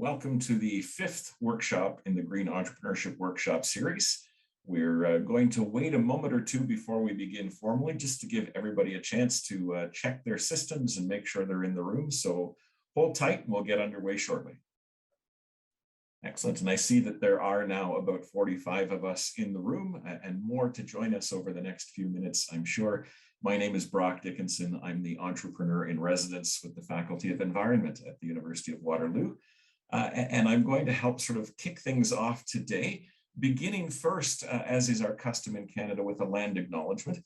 Welcome to the fifth workshop in the Green Entrepreneurship Workshop series. We're going to wait a moment or two before we begin formally, just to give everybody a chance to check their systems and make sure they're in the room. So hold tight and we'll get underway shortly. Excellent. And I see that there are now about 45 of us in the room and more to join us over the next few minutes, I'm sure. My name is Brock Dickinson. I'm the entrepreneur in residence with the Faculty of Environment at the University of Waterloo. And I'm going to help sort of kick things off today, beginning first, as is our custom in Canada, with a land acknowledgement.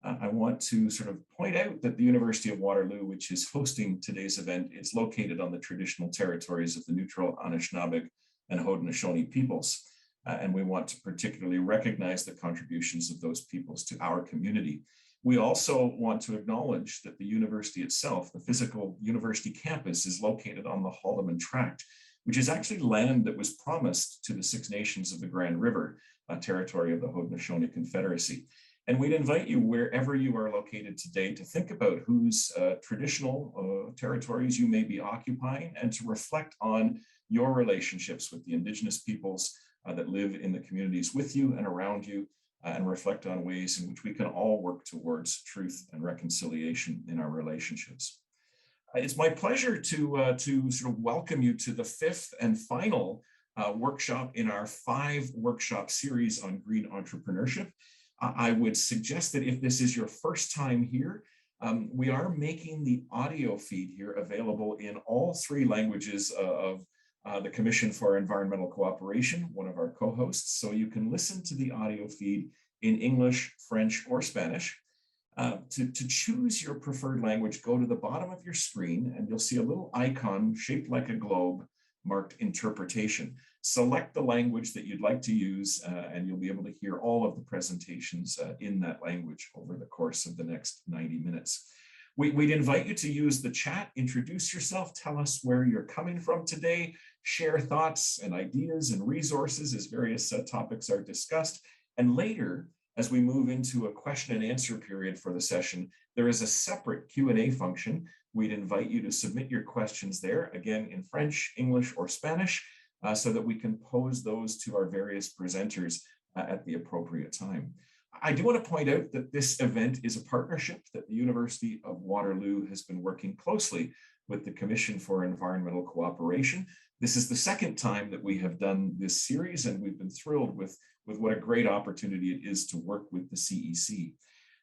I want to sort of point out that the University of Waterloo, which is hosting today's event, is located on the traditional territories of the neutral Anishinaabe and Haudenosaunee peoples. And we want to particularly recognize the contributions of those peoples to our community. We also want to acknowledge that the university itself, the physical university campus, is located on the Haldimand Tract, which is actually land that was promised to the Six Nations of the Grand River, a territory of the Haudenosaunee Confederacy. And we'd invite you, wherever you are located today, to think about whose traditional territories you may be occupying and to reflect on your relationships with the Indigenous peoples that live in the communities with you and around you, and reflect on ways in which we can all work towards truth and reconciliation in our relationships. It's my pleasure to sort of welcome you to the fifth and final workshop in our 5-workshop series on green entrepreneurship. I would suggest that if this is your first time here, we are making the audio feed here available in all 3 languages of the Commission for Environmental Cooperation, one of our co-hosts, so you can listen to the audio feed in English, French, or Spanish. To choose your preferred language, go to the bottom of your screen and you'll see a little icon shaped like a globe marked interpretation. Select the language that you'd like to use and you'll be able to hear all of the presentations in that language over the course of the next 90 minutes. We'd invite you to use the chat, introduce yourself, tell us where you're coming from today, share thoughts and ideas and resources as various topics are discussed. And later, as we move into a question and answer period for the session, there is a separate Q&A function. We'd invite you to submit your questions there, again, in French, English, or Spanish, so that we can pose those to our various presenters at the appropriate time. I do want to point out that this event is a partnership that the University of Waterloo has been working closely with the Commission for Environmental Cooperation. This is the second time that we have done this series, and we've been thrilled with what a great opportunity it is to work with the CEC.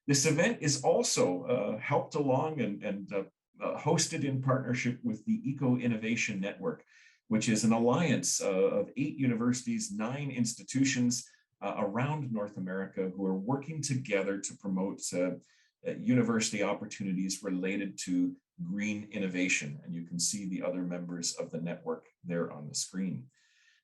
This event is also helped along and hosted in partnership with the Eco-Innovation Network, which is an alliance of 8 universities, 9 institutions around North America who are working together to promote university opportunities related to green innovation. And you can see the other members of the network there on the screen.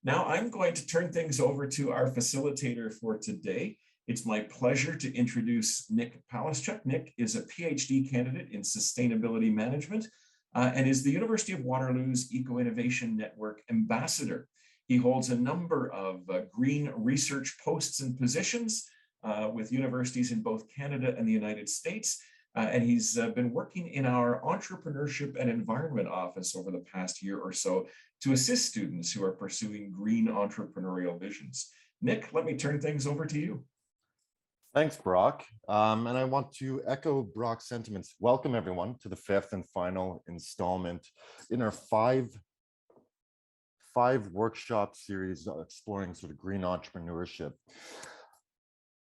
Now I'm going to turn things over to our facilitator for today. It's my pleasure to introduce Nick Palaschuk. Nick is a PhD candidate in sustainability management and is the University of Waterloo's Eco-Innovation Network ambassador. He holds a number of green research posts and positions with universities in both Canada and the United States. And he's been working in our entrepreneurship and environment office over the past year or so to assist students who are pursuing green entrepreneurial visions. Nick, let me turn things over to you. Thanks, Brock. And I want to echo Brock's sentiments. Welcome, everyone, to the 5th and final installment in our five workshop series exploring sort of green entrepreneurship.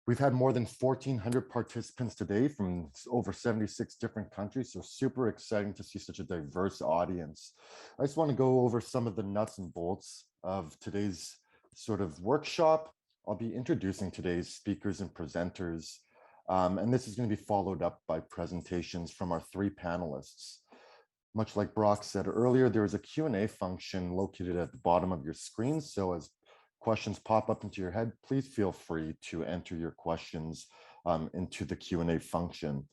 We've had more than 1,400 participants today from over 76 different countries, so super exciting to see such a diverse audience. I just want to go over some of the nuts and bolts of today's sort of workshop. I'll be introducing today's speakers and presenters, and this is going to be followed up by presentations from our 3 panelists. Much like Brock said earlier, there is a Q&A function located at the bottom of your screen, so as questions pop up into your head, please feel free to enter your questions into the Q&A function.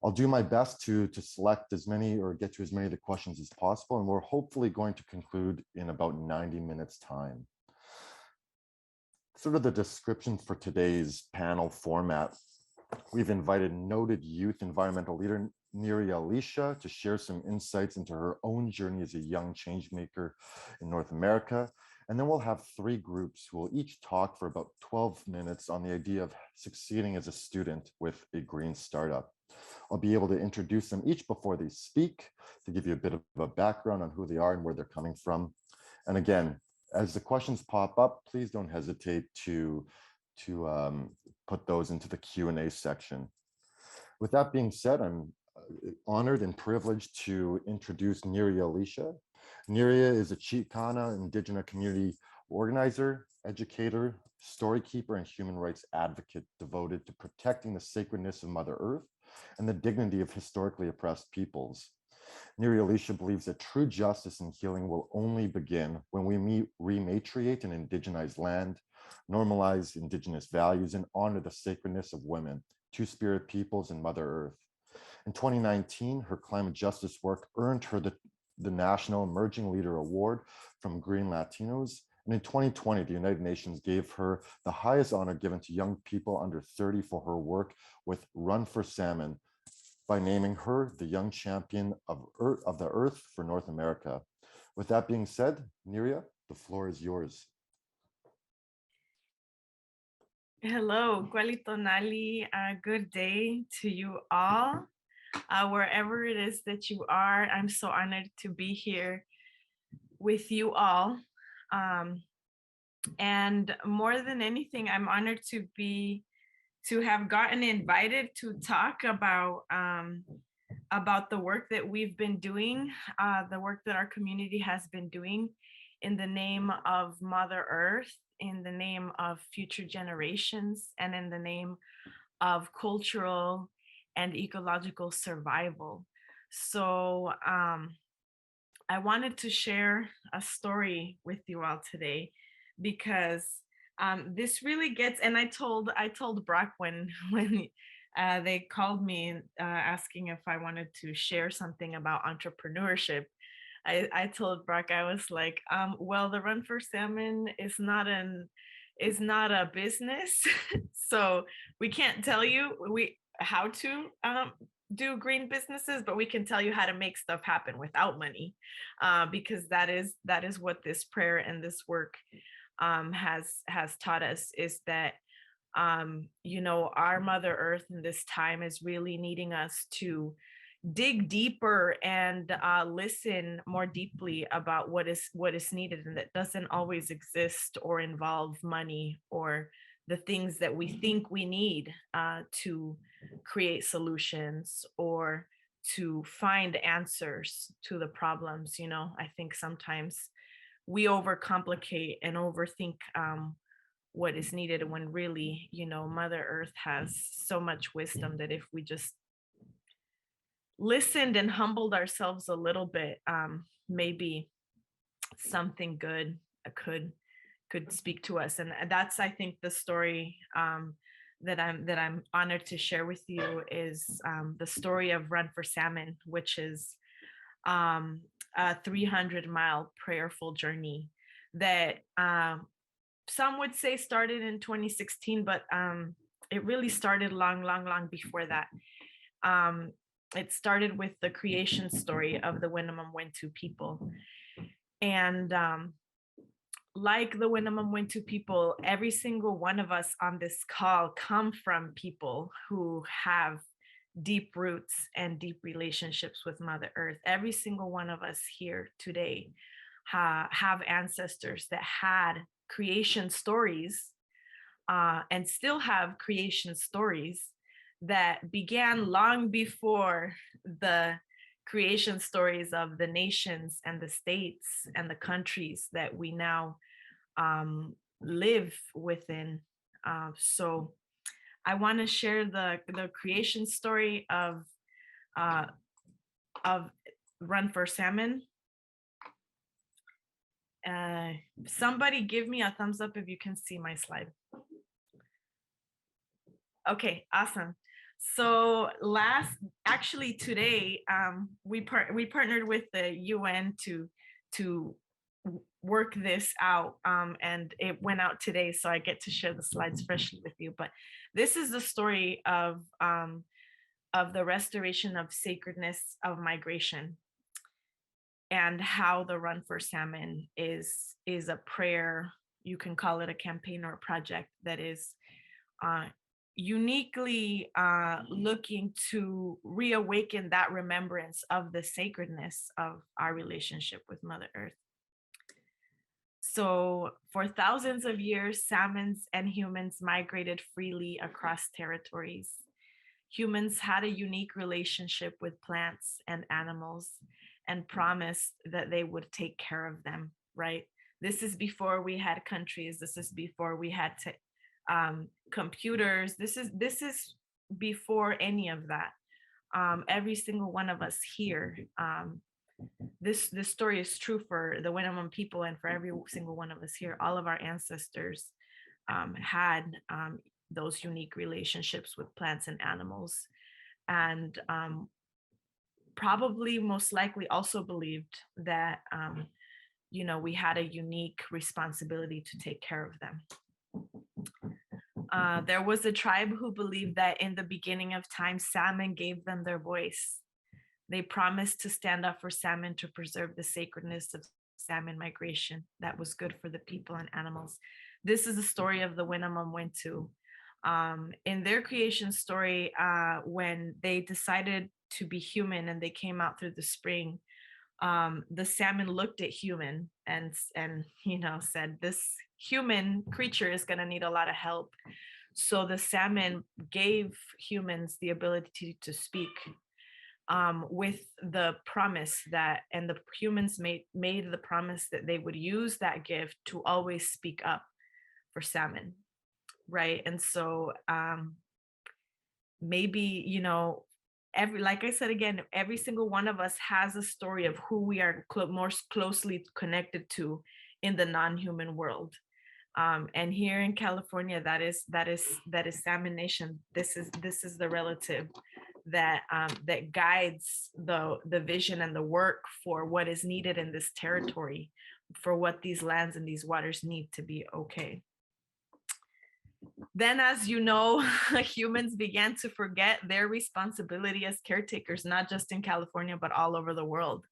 I'll do my best to select as many or get to as many of the questions as possible, and we're hopefully going to conclude in about 90 minutes time. Sort of the description for today's panel format. We've invited noted youth environmental leader Neri Alicia to share some insights into her own journey as a young change maker in North America. And then we'll have three groups who will each talk for about 12 minutes on the idea of succeeding as a student with a green startup. I'll be able to introduce them each before they speak to give you a bit of a background on who they are and where they're coming from. And again, as the questions pop up, please don't hesitate to put those into the Q&A section. With that being said, I'm honored and privileged to introduce Niria Alicia. Niria is a Chicana indigenous community organizer, educator, story keeper, and human rights advocate devoted to protecting the sacredness of Mother Earth and the dignity of historically oppressed peoples. Niria Alicia believes that true justice and healing will only begin when we rematriate and indigenize land, normalize indigenous values, and honor the sacredness of women, two-spirit peoples, and Mother Earth. In 2019, her climate justice work earned her the National Emerging Leader Award from Green Latinos. And in 2020, the United Nations gave her the highest honor given to young people under 30 for her work with Run for Salmon, by naming her the Young Champion of the Earth for North America. With that being said, Niria, the floor is yours. Hello, Gualitonali. Good day to you all. Wherever it is that you are, I'm so honored to be here with you all. And more than anything, I'm honored to have gotten invited to talk about the work that we've been doing, the work that our community has been doing in the name of Mother Earth, in the name of future generations, and in the name of cultural and ecological survival. So I wanted to share a story with you all today because this really gets, and I told Brock when they called me asking if I wanted to share something about entrepreneurship. I told Brock, I was like, well, the Run for Salmon is not a business, so we can't tell you how to do green businesses, but we can tell you how to make stuff happen without money, because that is what this prayer and this work has taught us, is that our Mother Earth in this time is really needing us to dig deeper and listen more deeply about what is needed, and that doesn't always exist or involve money or the things that we think we need to create solutions or to find answers to the problems. I think sometimes we overcomplicate and overthink what is needed, when really, Mother Earth has so much wisdom that if we just listened and humbled ourselves a little bit, maybe something good could speak to us. And that's, I think, the story that I'm honored to share with you is the story of Run for Salmon, which is a 300-mile prayerful journey that some would say started in 2016, but it really started long before that. It started with the creation story of the Winnemem Wintu people. And like the Winnemem Wintu people, every single one of us on this call come from people who have deep roots and deep relationships with Mother Earth. Every single one of us here today have ancestors that had creation stories and still have creation stories that began long before the creation stories of the nations and the states and the countries that we now live within. So I want to share the creation story of Run for Salmon. Somebody give me a thumbs up if you can see my slide. Okay, awesome. So today, we partnered with the UN to work this out, and it went out today, so I get to share the slides freshly with you. But this is the story of the restoration of sacredness of migration, and how the Run for Salmon is a prayer. You can call it a campaign or a project that is uh, uniquely looking to reawaken that remembrance of the sacredness of our relationship with Mother Earth. So, for thousands of years, salmons and humans migrated freely across territories. Humans had a unique relationship with plants and animals and promised that they would take care of them, right? This is before we had countries. This is before we had computers. This is before any of that. Every single one of us here, this story is true for the Winnemem people and for every single one of us here. All of our ancestors had those unique relationships with plants and animals, and probably most likely also believed that we had a unique responsibility to take care of them. There was a tribe who believed that in the beginning of time, salmon gave them their voice. They promised to stand up for salmon, to preserve the sacredness of salmon migration that was good for the people and animals. This is the story of the Winnemem Wintu. In their creation story, when they decided to be human and they came out through the spring, the salmon looked at human and said, this human creature is going to need a lot of help. So the salmon gave humans the ability to speak, with the promise that, and the humans made the promise that they would use that gift to always speak up for salmon, right? And so maybe, like I said again, every single one of us has a story of who we are most closely connected to in the non-human world. And here in California, that is Salmon Nation. This is the relative that guides the vision and the work for what is needed in this territory, for what these lands and these waters need to be okay. Then, as you know, humans began to forget their responsibility as caretakers, not just in California, but all over the world.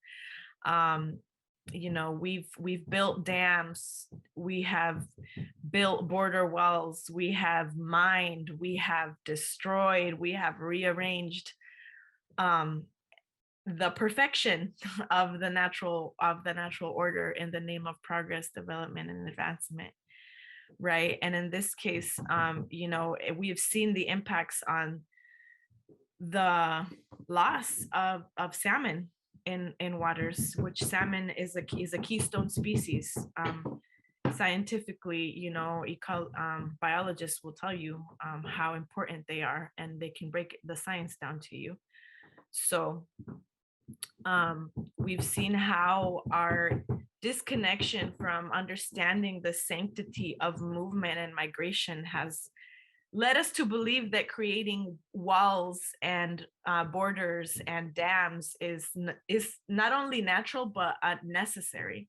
We've built dams, we have built border walls, we have mined, we have destroyed, we have rearranged the perfection of the natural order in the name of progress, development, and advancement, right? And in this case, we've seen the impacts on the loss of salmon in waters, which salmon is a keystone species. Scientifically, biologists will tell you how important they are, and they can break the science down to you. So we've seen how our disconnection from understanding the sanctity of movement and migration has led us to believe that creating walls and borders and dams is not only natural but necessary.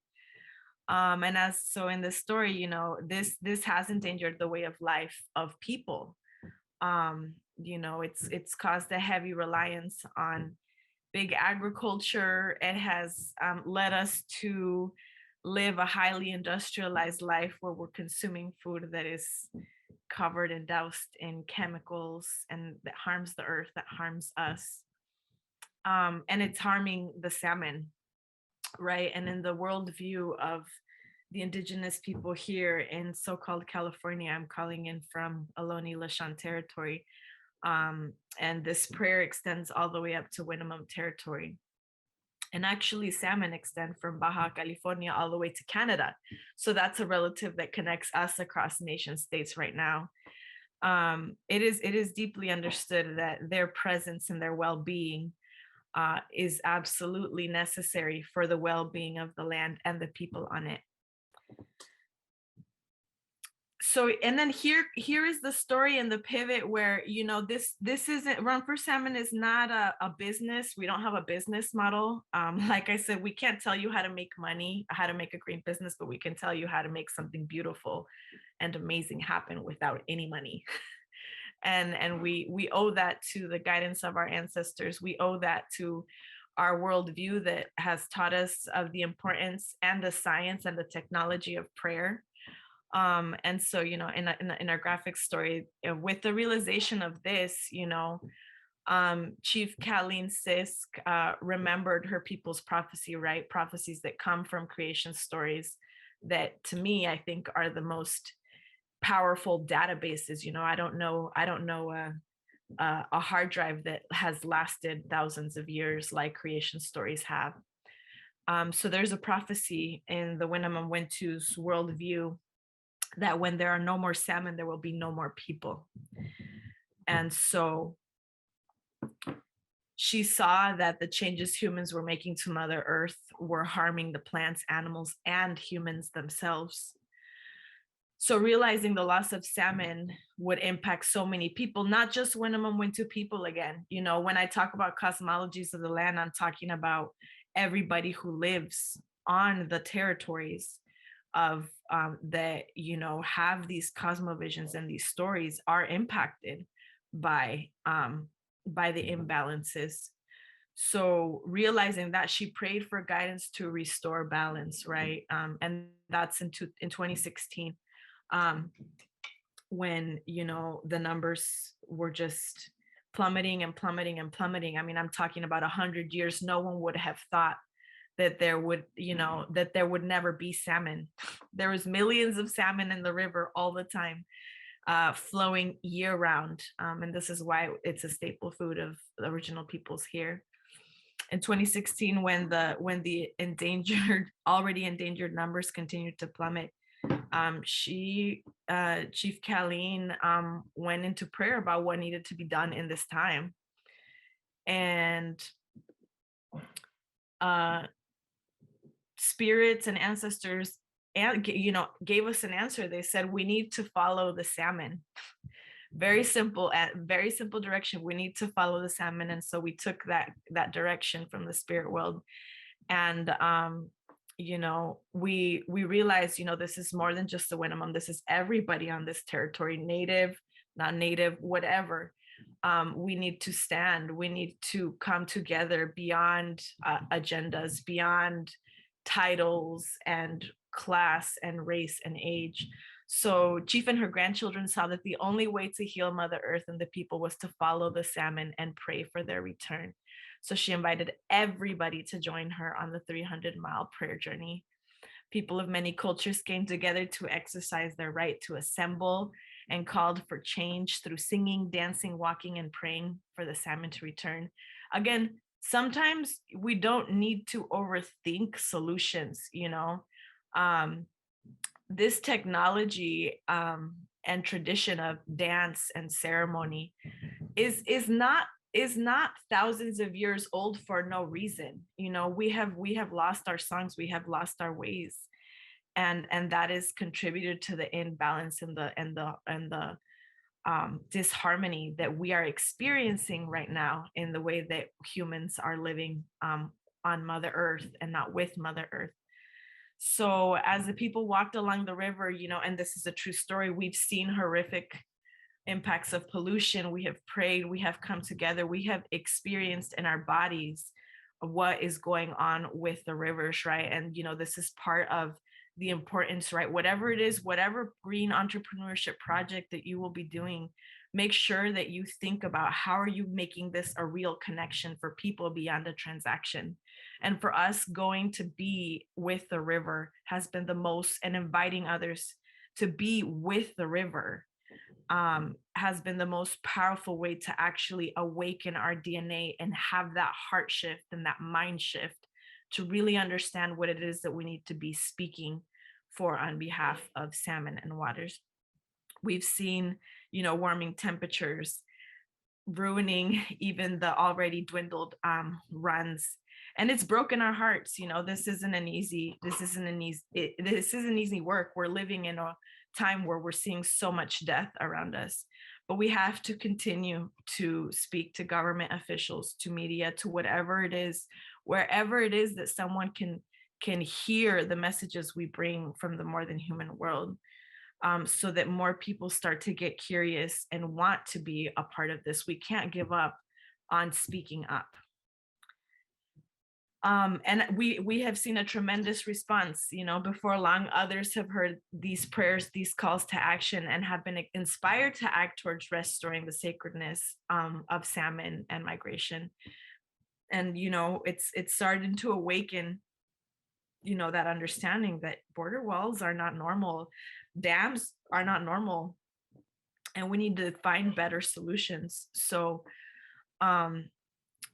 And so in this story, this has endangered the way of life of people. It's caused a heavy reliance on big agriculture. It has led us to live a highly industrialized life where we're consuming food that is covered and doused in chemicals, and that harms the earth, that harms us. And it's harming the salmon, right? And in the worldview of the indigenous people here in so-called California, I'm calling in from Ohlone Lashan territory, and this prayer extends all the way up to Winnemem territory. And actually, salmon extend from Baja California all the way to Canada. So that's a relative that connects us across nation states right now. It is deeply understood that their presence and their well-being is absolutely necessary for the well-being of the land and the people on it. so and then here is the story and the pivot where, you know, this isn't, Run for Salmon is not a business. We don't have a business model. Like I said, we can't tell you how to make money, how to make a great business, but we can tell you how to make something beautiful and amazing happen without any money. And we owe that to the guidance of our ancestors. We owe that to our worldview that has taught us of the importance and the science and the technology of prayer. And so, you know, in our graphic story, with the realization of this, you know, Chief Kaleen Sisk remembered her people's prophecy, right? Prophecies that come from creation stories that, to me, I think are the most powerful databases. You know, I don't know a hard drive that has lasted thousands of years like creation stories have. So there's a prophecy in the Winnemem Wintu's worldview that when there are no more salmon, there will be no more people. And so she saw that the changes humans were making to Mother Earth were harming the plants, animals, and humans themselves. So realizing the loss of salmon would impact so many people, not just Winnemem Wintu people again. You know, when I talk about cosmologies of the land, I'm talking about everybody who lives on the territories of that, you know, have these cosmovisions, and these stories are impacted by the imbalances. So realizing that, she prayed for guidance to restore balance, right? And that's in 2016, when, you know, the numbers were just plummeting and plummeting and plummeting. I mean, I'm talking about 100 years. No one would have thought that there would, you know, that there would never be salmon. There was millions of salmon in the river all the time, flowing year round. And this is why it's a staple food of the original peoples here. In 2016, when the already endangered numbers continued to plummet, Chief Kaleen went into prayer about what needed to be done in this time. And spirits and ancestors, and, you know, gave us an answer. They said, we need to follow the salmon. Very simple direction. We need to follow the salmon. And so we took that direction from the spirit world. And you know, we realized, you know, this is more than just the Winnemem. This is everybody on this territory, native, not native, whatever. We need to stand. We need to come together beyond agendas, beyond titles and class and race and age. So Chief and her grandchildren saw that the only way to heal Mother Earth and the people was to follow the salmon and pray for their return. So she invited everybody to join her on the 300-mile prayer journey. People of many cultures came together to exercise their right to assemble, and called for change through singing, dancing, walking, and praying for the salmon to return. Again, sometimes we don't need to overthink solutions, you know. This technology and tradition of dance and ceremony is not thousands of years old for no reason. You know, we have lost our songs, we have lost our ways, and that is contributed to the imbalance and the disharmony that we are experiencing right now in the way that humans are living on Mother Earth and not with Mother Earth. So as the people walked along the river, you know, and this is a true story, we've seen horrific impacts of pollution. We have prayed, we have come together, we have experienced in our bodies what is going on with the rivers, right? And, you know, this is part of the importance, right? Whatever it is, whatever green entrepreneurship project that you will be doing, make sure that you think about how are you making this a real connection for people beyond a transaction. And for us, going to be with the river has been the most, and inviting others to be with the river has been the most powerful way to actually awaken our DNA and have that heart shift and that mind shift to really understand what it is that we need to be speaking for on behalf of salmon and waters. We've seen, you know, warming temperatures ruining even the already dwindled runs, and it's broken our hearts. You know, this isn't easy work. We're living in a time where we're seeing so much death around us. But we have to continue to speak to government officials, to media, to whatever it is, wherever it is that someone can hear the messages we bring from the more than human world, so that more people start to get curious and want to be a part of this. We can't give up on speaking up. And we have seen a tremendous response. Before long, others have heard these prayers, these calls to action, and have been inspired to act towards restoring the sacredness of salmon and migration. And it's starting to awaken that understanding that border walls are not normal, dams are not normal, and we need to find better solutions. So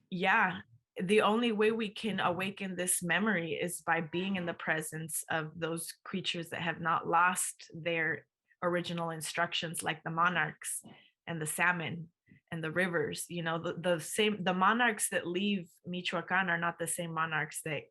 yeah, the only way we can awaken this memory is by being in the presence of those creatures that have not lost their original instructions, like the monarchs and the salmon and the rivers. The monarchs that leave Michoacan are not the same monarchs that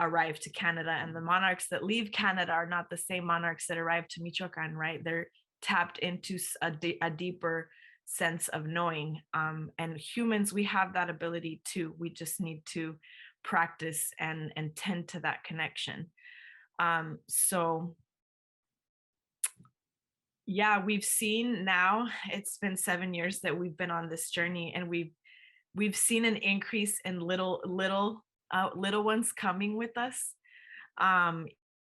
arrive to Canada, and the monarchs that leave Canada are not the same monarchs that arrive to Michoacan, right? They're tapped into a deeper sense of knowing. And humans, we have that ability too. We just need to practice and tend to that connection. So yeah, we've seen now, it's been 7 years that we've been on this journey, and we've seen an increase in little ones coming with us,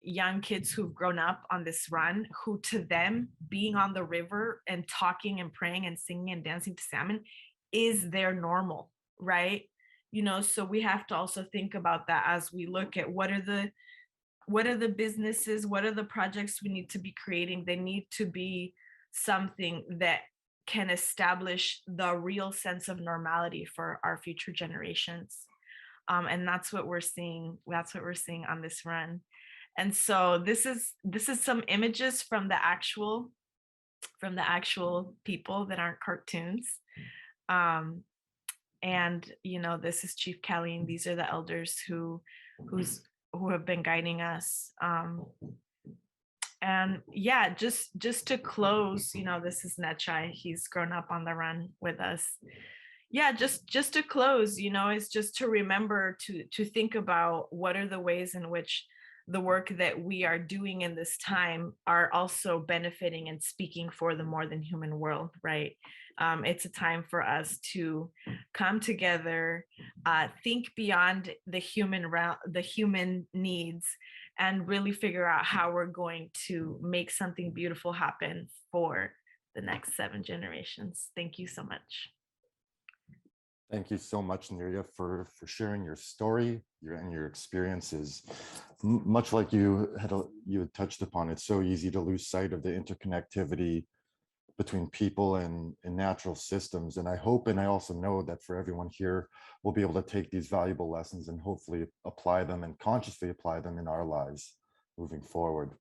young kids who've grown up on this run, who to them being on the river and talking and praying and singing and dancing to salmon is their normal, right? So we have to also think about that as we look at what are the businesses, what are the projects we need to be creating. They need to be something that can establish the real sense of normality for our future generations. And that's what we're seeing. That's what we're seeing on this run. And so this is some images from the actual people that aren't cartoons. And this is Chief Kelly, and these are the elders who have been guiding us. And yeah, just to close, this is Netchai. He's grown up on the run with us. Yeah, just to close, is just to remember to think about what are the ways in which the work that we are doing in this time are also benefiting and speaking for the more than human world, right? It's a time for us to come together, think beyond the human needs, and really figure out how we're going to make something beautiful happen for the next 7 generations. Thank you so much. Thank you so much, Neria, for sharing your story and your experiences. Much like you had touched upon, it's so easy to lose sight of the interconnectivity between people and natural systems. And I hope, and I also know that for everyone here, we'll be able to take these valuable lessons and hopefully apply them and consciously apply them in our lives moving forward.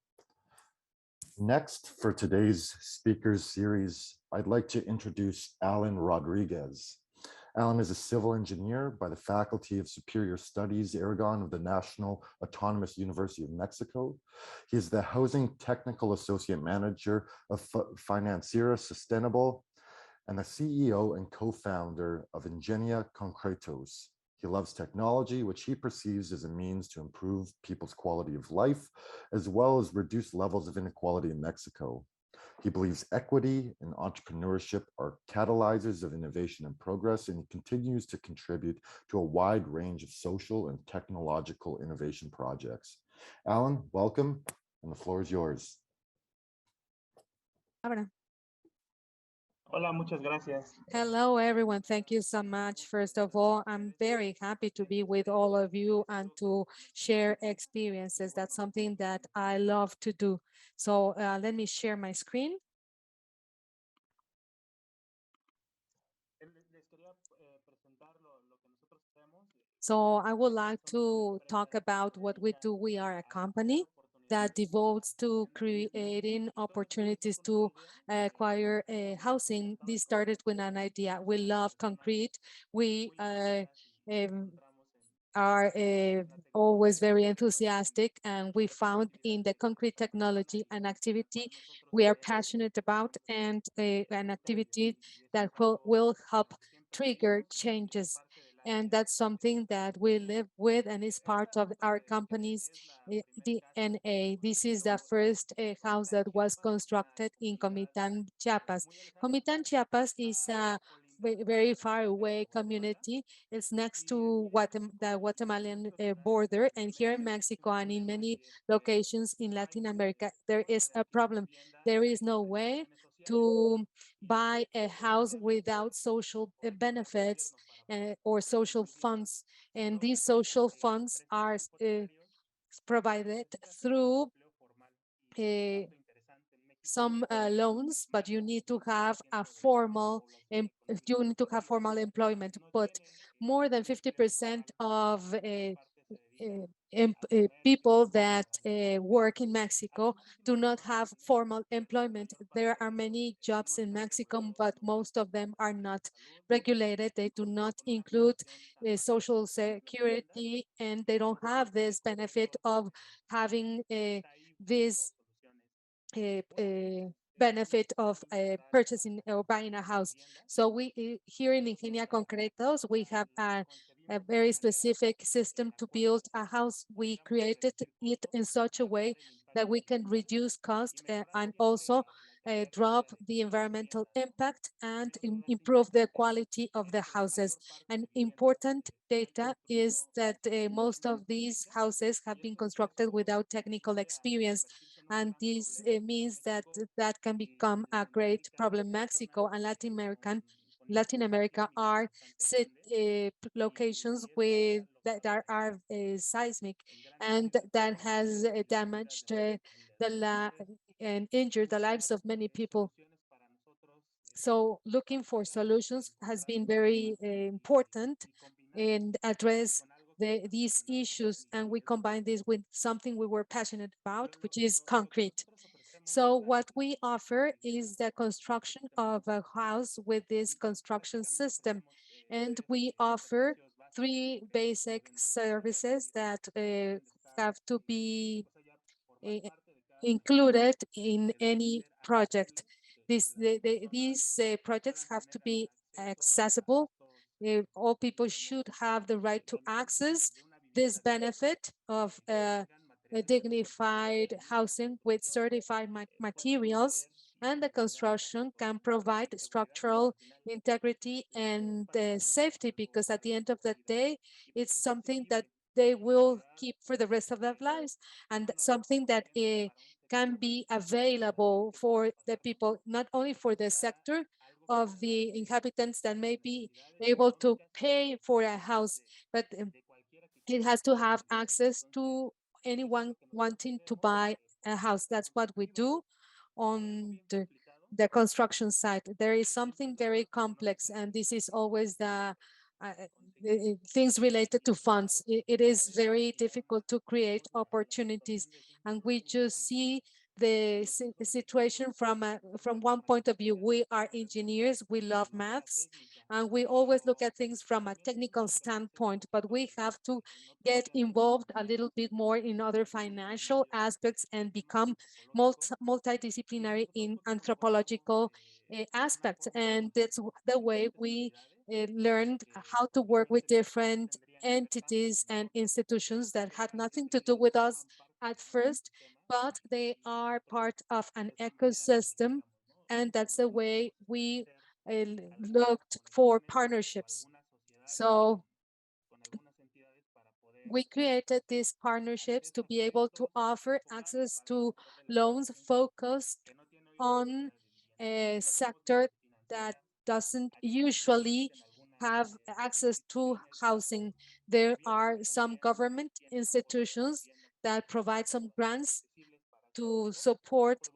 Next, for today's speakers series, I'd like to introduce Alan Rodriguez. Alan is a civil engineer by the Faculty of Superior Studies, Aragon of the National Autonomous University of Mexico. He is the Housing Technical Associate Manager of Financiera Sustainable and the CEO and co-founder of Ingenia Concretos. He loves technology, which he perceives as a means to improve people's quality of life, as well as reduce levels of inequality in Mexico. He believes equity and entrepreneurship are catalyzers of innovation and progress, and he continues to contribute to a wide range of social and technological innovation projects. Alan, welcome, and the floor is yours. Hola, muchas gracias. Hello, everyone. Thank you so much. First of all, I'm very happy to be with all of you and to share experiences. That's something that I love to do. So let me share my screen. So I would like to talk about what we do. We are a company that devotes to creating opportunities to acquire housing. This started with an idea. We love concrete. We are always very enthusiastic, and we found in the concrete technology an activity we are passionate about, and an activity that will help trigger changes. And that's something that we live with and is part of our company's DNA. This is the first house that was constructed in Comitán, Chiapas. Comitán, Chiapas is a very far away community. It's next to the Guatemalan border, and here in Mexico and in many locations in Latin America, there is a problem. There is no way to buy a house without social benefits or social funds. And these social funds are provided through uh, some loans, but you need to have a formal, you need to have formal employment. But more than 50% of people that work in Mexico do not have formal employment. There are many jobs in Mexico, but most of them are not regulated. They do not include social security, and they don't have this benefit of having this benefit of purchasing or buying a house. So we here in Ingenia Concretos, we have a very specific system to build a house. We created it in such a way that we can reduce cost and also drop the environmental impact and improve the quality of the houses. An important data is that most of these houses have been constructed without technical experience, and this means that that can become a great problem. Mexico and Latin America are locations with that are seismic, and that has damaged and injured the lives of many people. So looking for solutions has been very important and address these issues. And we combine this with something we were passionate about, which is concrete. So what we offer is the construction of a house with this construction system. And we offer three basic services that have to be included in any project. These projects have to be accessible. All people should have the right to access this benefit of a dignified housing with certified materials, and the construction can provide structural integrity and safety, because at the end of the day, it's something that they will keep for the rest of their lives, and something that can be available for the people, not only for the sector of the inhabitants that may be able to pay for a house, but it has to have access to anyone wanting to buy a house. That's what we do on the construction site. There is something very complex, and this is always things related to funds. It is very difficult to create opportunities, and we just see the situation from one point of view. We are engineers, we love maths, and we always look at things from a technical standpoint, but we have to get involved a little bit more in other financial aspects and become multidisciplinary in anthropological aspects. And that's the way we learned how to work with different entities and institutions that had nothing to do with us at first, but they are part of an ecosystem. And that's the way we looked for partnerships. So we created these partnerships to be able to offer access to loans focused on a sector that doesn't usually have access to housing. There are some government institutions that provide some grants to support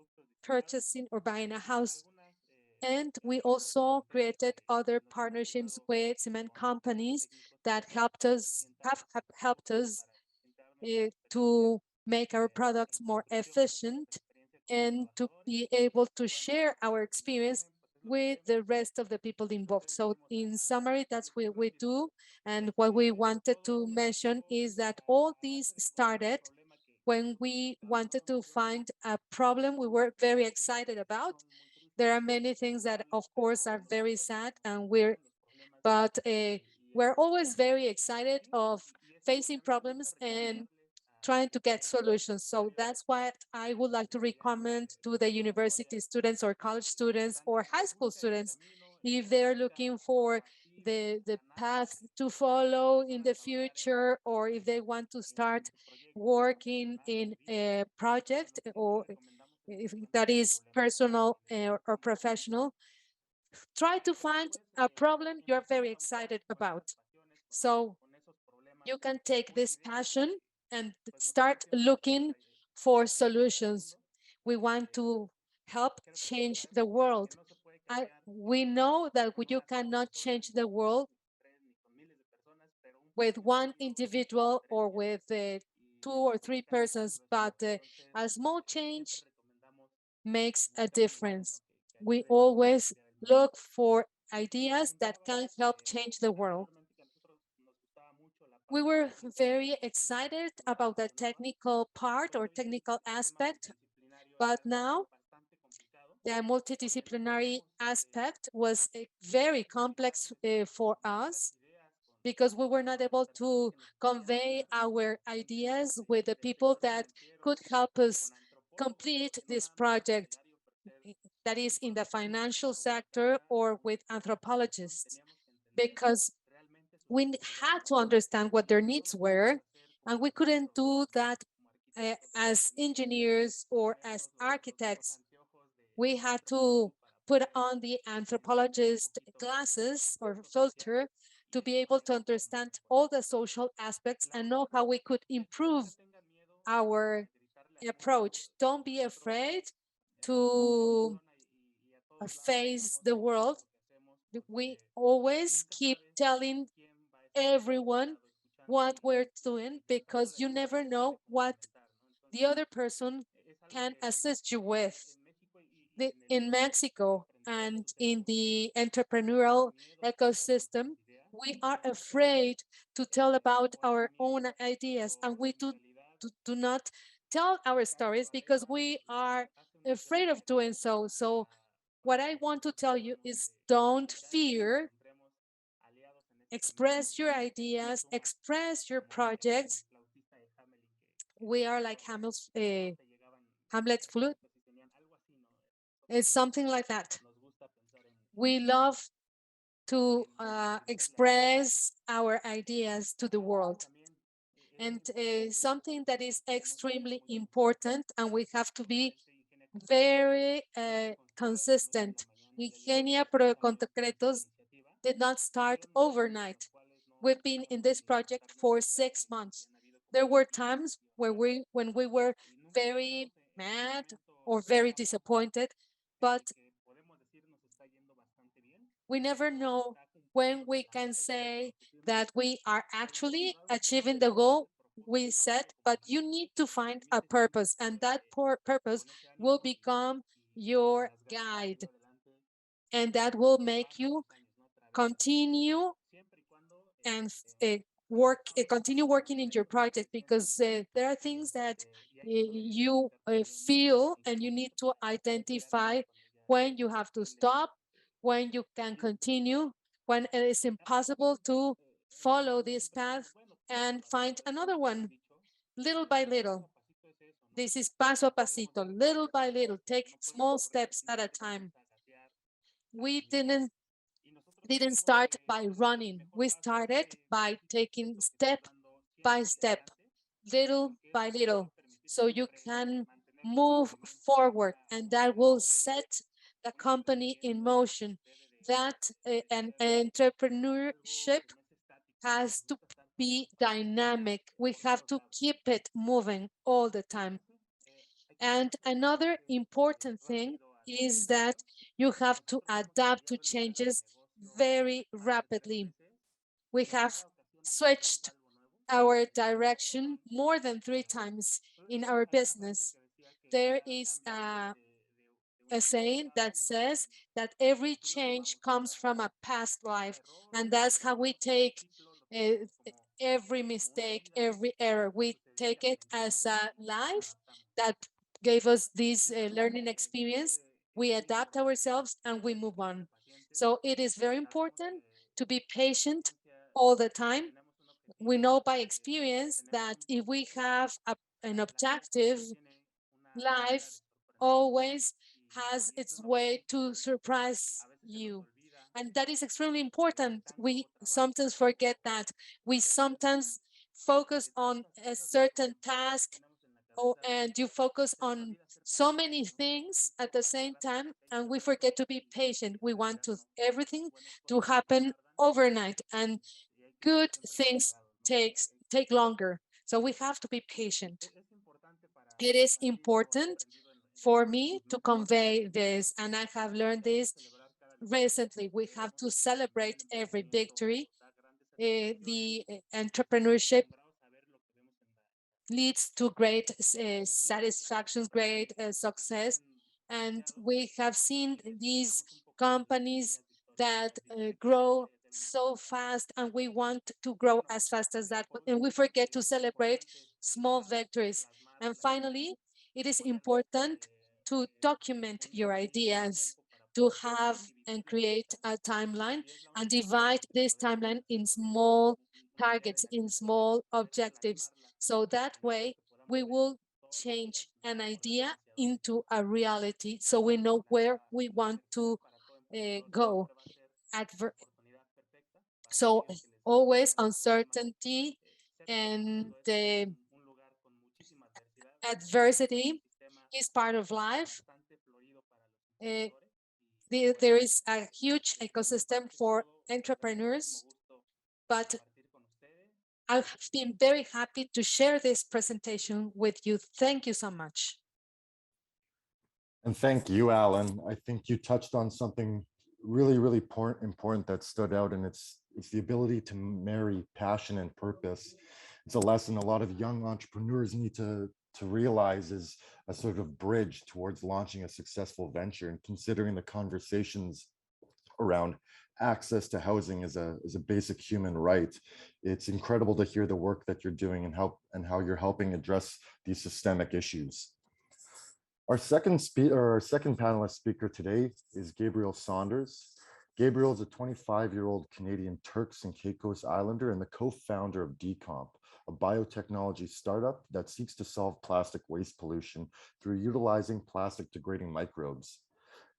purchasing or buying a house. And we also created other partnerships with cement companies that have helped us to make our products more efficient and to be able to share our experience with the rest of the people involved. So in summary, that's what we do. And what we wanted to mention is that all these started when we wanted to find a problem we were very excited about. There are many things that, of course, are very sad, and we're always very excited of facing problems and trying to get solutions. So that's what I would like to recommend to the university students or college students or high school students if they're looking for the path to follow in the future, or if they want to start working in a project, or if that is personal or professional. Try to find a problem you're very excited about. So you can take this passion and start looking for solutions. We want to help change the world. We know that you cannot change the world with one individual or with two or three persons, but a small change makes a difference. We always look for ideas that can help change the world. We were very excited about the technical part or technical aspect, but now the multidisciplinary aspect was very complex for us because we were not able to convey our ideas with the people that could help us complete this project, that is in the financial sector or with anthropologists, because we had to understand what their needs were, and we couldn't do that as engineers or as architects. We had to put on the anthropologist glasses or filter to be able to understand all the social aspects and know how we could improve our approach. Don't be afraid to face the world. We always keep telling everyone what we're doing, because you never know what the other person can assist you with. In Mexico and in the entrepreneurial ecosystem, we are afraid to tell about our own ideas, and we do not tell our stories because we are afraid of doing so. So what I want to tell you is, don't fear, express your ideas, express your projects. We are like Hamlet's flute. It's something like that. We love to express our ideas to the world. And something that is extremely important, and we have to be very consistent. Ingenia Pro Concretos did not start overnight. We've been in this project for 6 months. There were times when we were very mad or very disappointed, but we never know when we can say that we are actually achieving the goal we set, but you need to find a purpose, and that purpose will become your guide, and that will make you continue and continue working in your project, because there are things that you feel, and you need to identify when you have to stop, when you can continue, when it is impossible to follow this path and find another one, little by little. This is paso a pasito, little by little, take small steps at a time. We didn't start by running. We started by taking step by step, little by little, so you can move forward, and that will set the company in motion. That an entrepreneurship has to be dynamic. We have to keep it moving all the time. And another important thing is that you have to adapt to changes very rapidly. We have switched our direction more than 3 times in our business. There is a saying that says that every change comes from a past life, and that's how we take uh, every mistake, every error. We take it as a life that gave us this learning experience. We adapt ourselves and we move on. So it is very important to be patient all the time. We know by experience that if we have an objective, life always has its way to surprise you. And that is extremely important. We sometimes forget that. We sometimes focus on a certain task, and you focus on so many things at the same time, and we forget to be patient. We want to everything to happen overnight, and good things take longer. So we have to be patient. It is important for me to convey this, and I have learned this recently. We have to celebrate every victory. The entrepreneurship leads to great satisfaction, great success. And we have seen these companies that grow so fast, and we want to grow as fast as that. And we forget to celebrate small victories. And finally, it is important to document your ideas, to have and create a timeline and divide this timeline in small targets, in small objectives, so that way we will change an idea into a reality, so we know where we want to go. Adver- so always uncertainty and the adversity is part of life. Uh, there is a huge ecosystem for entrepreneurs, but I've been very happy to share this presentation with you. Thank you so much. And thank you, Alan. I think you touched on something really, really important that stood out, and it's the ability to marry passion and purpose. It's a lesson a lot of young entrepreneurs need to realize is a sort of bridge towards launching a successful venture, and considering the conversations around access to housing is a basic human right. It's incredible to hear the work that you're doing and how you're helping address these systemic issues. Our second panelist speaker today is Gabriel Saunders. Gabriel is a 25-year-old Canadian Turks and Caicos Islander and the co-founder of Decomp, a biotechnology startup that seeks to solve plastic waste pollution through utilizing plastic degrading microbes.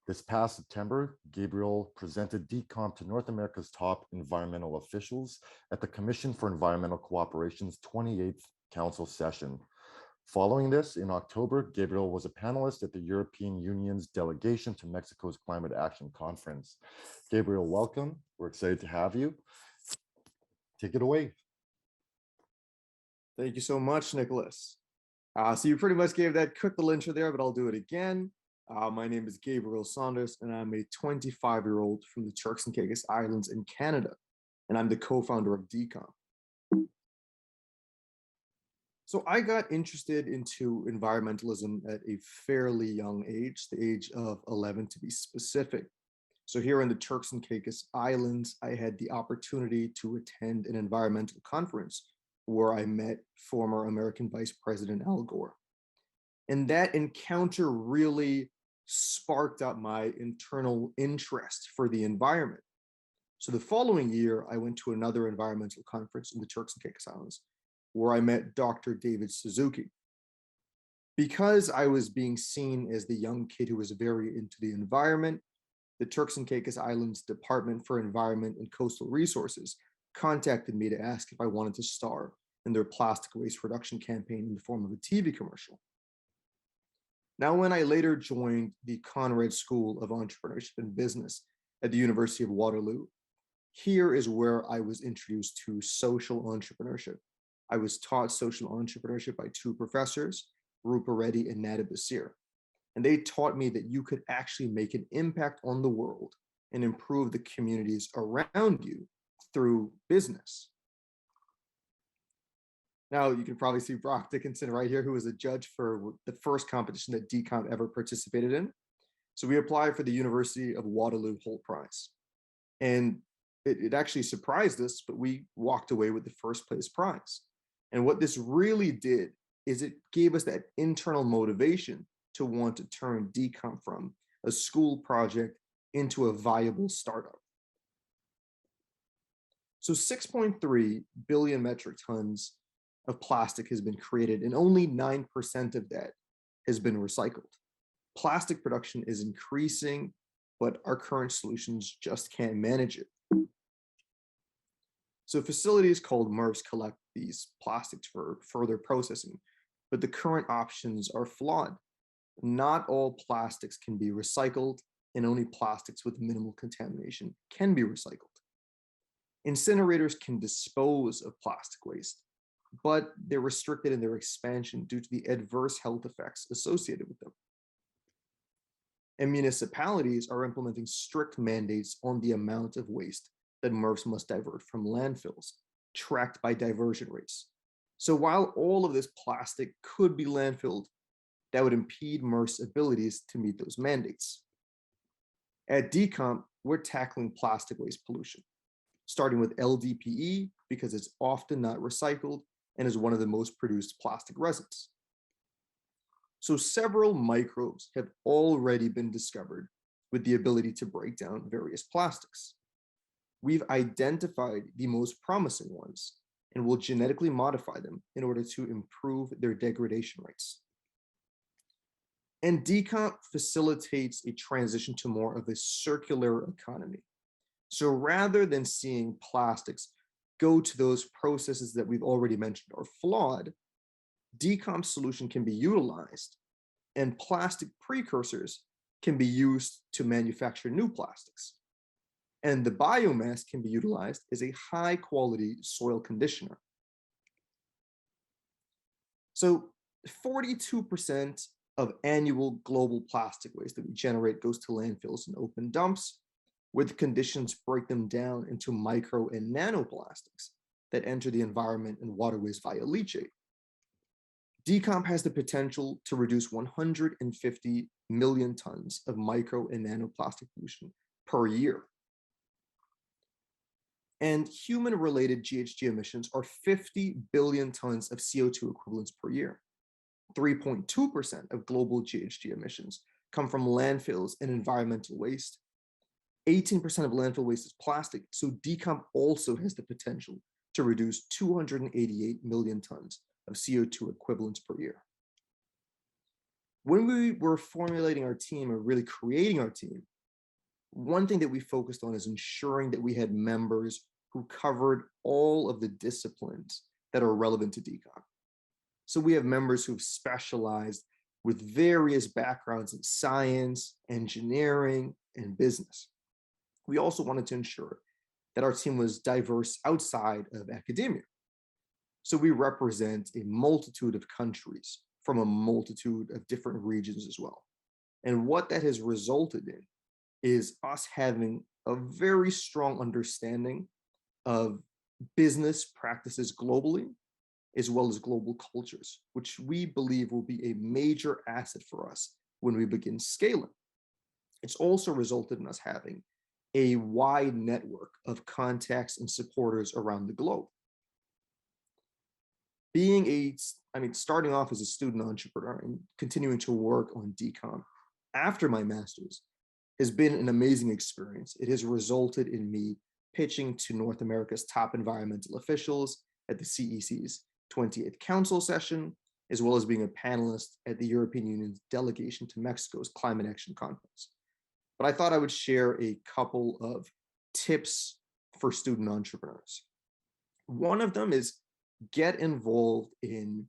This past September, Gabriel presented Decomp to North America's top environmental officials at the Commission for Environmental Cooperation's 28th Council session. Following this, in October, Gabriel was a panelist at the European Union's delegation to Mexico's Climate Action Conference. Gabriel, welcome. We're excited to have you. Take it away. Thank you so much, Nicholas. So you pretty much gave that quick little intro there, but I'll do it again. My name is Gabriel Saunders, and I'm a 25-year-old from the Turks and Caicos Islands in Canada, and I'm the co-founder of Decomp. So I got interested into environmentalism at a fairly young age, the age of 11 to be specific. So here in the Turks and Caicos Islands, I had the opportunity to attend an environmental conference where I met former American Vice President Al Gore. And that encounter really sparked up my internal interest for the environment. So the following year, I went to another environmental conference in the Turks and Caicos Islands, where I met Dr. David Suzuki. Because I was being seen as the young kid who was very into the environment, the Turks and Caicos Islands Department for Environment and Coastal Resources contacted me to ask if I wanted to star in their plastic waste reduction campaign in the form of a TV commercial. Now, when I later joined the Conrad School of Entrepreneurship and Business at the University of Waterloo, here is where I was introduced to social entrepreneurship. I was taught social entrepreneurship by two professors, Rupa Reddy and Nada Basir. And they taught me that you could actually make an impact on the world and improve the communities around you through business. Now, you can probably see Brock Dickinson right here, who was a judge for the first competition that Decomp ever participated in. So we applied for the University of Waterloo Holt Prize. And it actually surprised us, but we walked away with the first place prize. And what this really did is it gave us that internal motivation to want to turn DCOMP from a school project into a viable startup. So 6.3 billion metric tons of plastic has been created, and only 9% of that has been recycled. Plastic production is increasing, but our current solutions just can't manage it. So facilities called MRFs collect these plastics for further processing, but the current options are flawed. Not all plastics can be recycled, and only plastics with minimal contamination can be recycled. Incinerators can dispose of plastic waste, but they're restricted in their expansion due to the adverse health effects associated with them. And municipalities are implementing strict mandates on the amount of waste that MRFs must divert from landfills, tracked by diversion rates. So while all of this plastic could be landfilled, that would impede MRFs' abilities to meet those mandates. At DCOMP, we're tackling plastic waste pollution, starting with LDPE because it's often not recycled and is one of the most produced plastic resins. So several microbes have already been discovered with the ability to break down various plastics. We've identified the most promising ones and will genetically modify them in order to improve their degradation rates. And DCOMP facilitates a transition to more of a circular economy. So rather than seeing plastics go to those processes that we've already mentioned are flawed, DCOMP's solution can be utilized, and plastic precursors can be used to manufacture new plastics. And the biomass can be utilized as a high-quality soil conditioner. So 42% of annual global plastic waste that we generate goes to landfills and open dumps, where the conditions break them down into micro and nanoplastics that enter the environment and waterways via leachate. DCOMP has the potential to reduce 150 million tons of micro and nanoplastic pollution per year. And human-related GHG emissions are 50 billion tons of CO2 equivalents per year. 3.2% of global GHG emissions come from landfills and environmental waste. 18% of landfill waste is plastic, so DCOMP also has the potential to reduce 288 million tons of CO2 equivalents per year. When we were formulating our team or really creating our team, one thing that we focused on is ensuring that we had members who covered all of the disciplines that are relevant to DCOMP. So we have members who've specialized with various backgrounds in science, engineering, and business. We also wanted to ensure that our team was diverse outside of academia. So we represent a multitude of countries from a multitude of different regions as well. And what that has resulted in is us having a very strong understanding of business practices globally, as well as global cultures, which we believe will be a major asset for us when we begin scaling. It's also resulted in us having a wide network of contacts and supporters around the globe. Starting off as a student entrepreneur and continuing to work on DCOMP after my master's has been an amazing experience. It has resulted in me pitching to North America's top environmental officials at the CEC's 20th Council session, as well as being a panelist at the European Union's delegation to Mexico's Climate Action Conference. But I thought I would share a couple of tips for student entrepreneurs. One of them is get involved in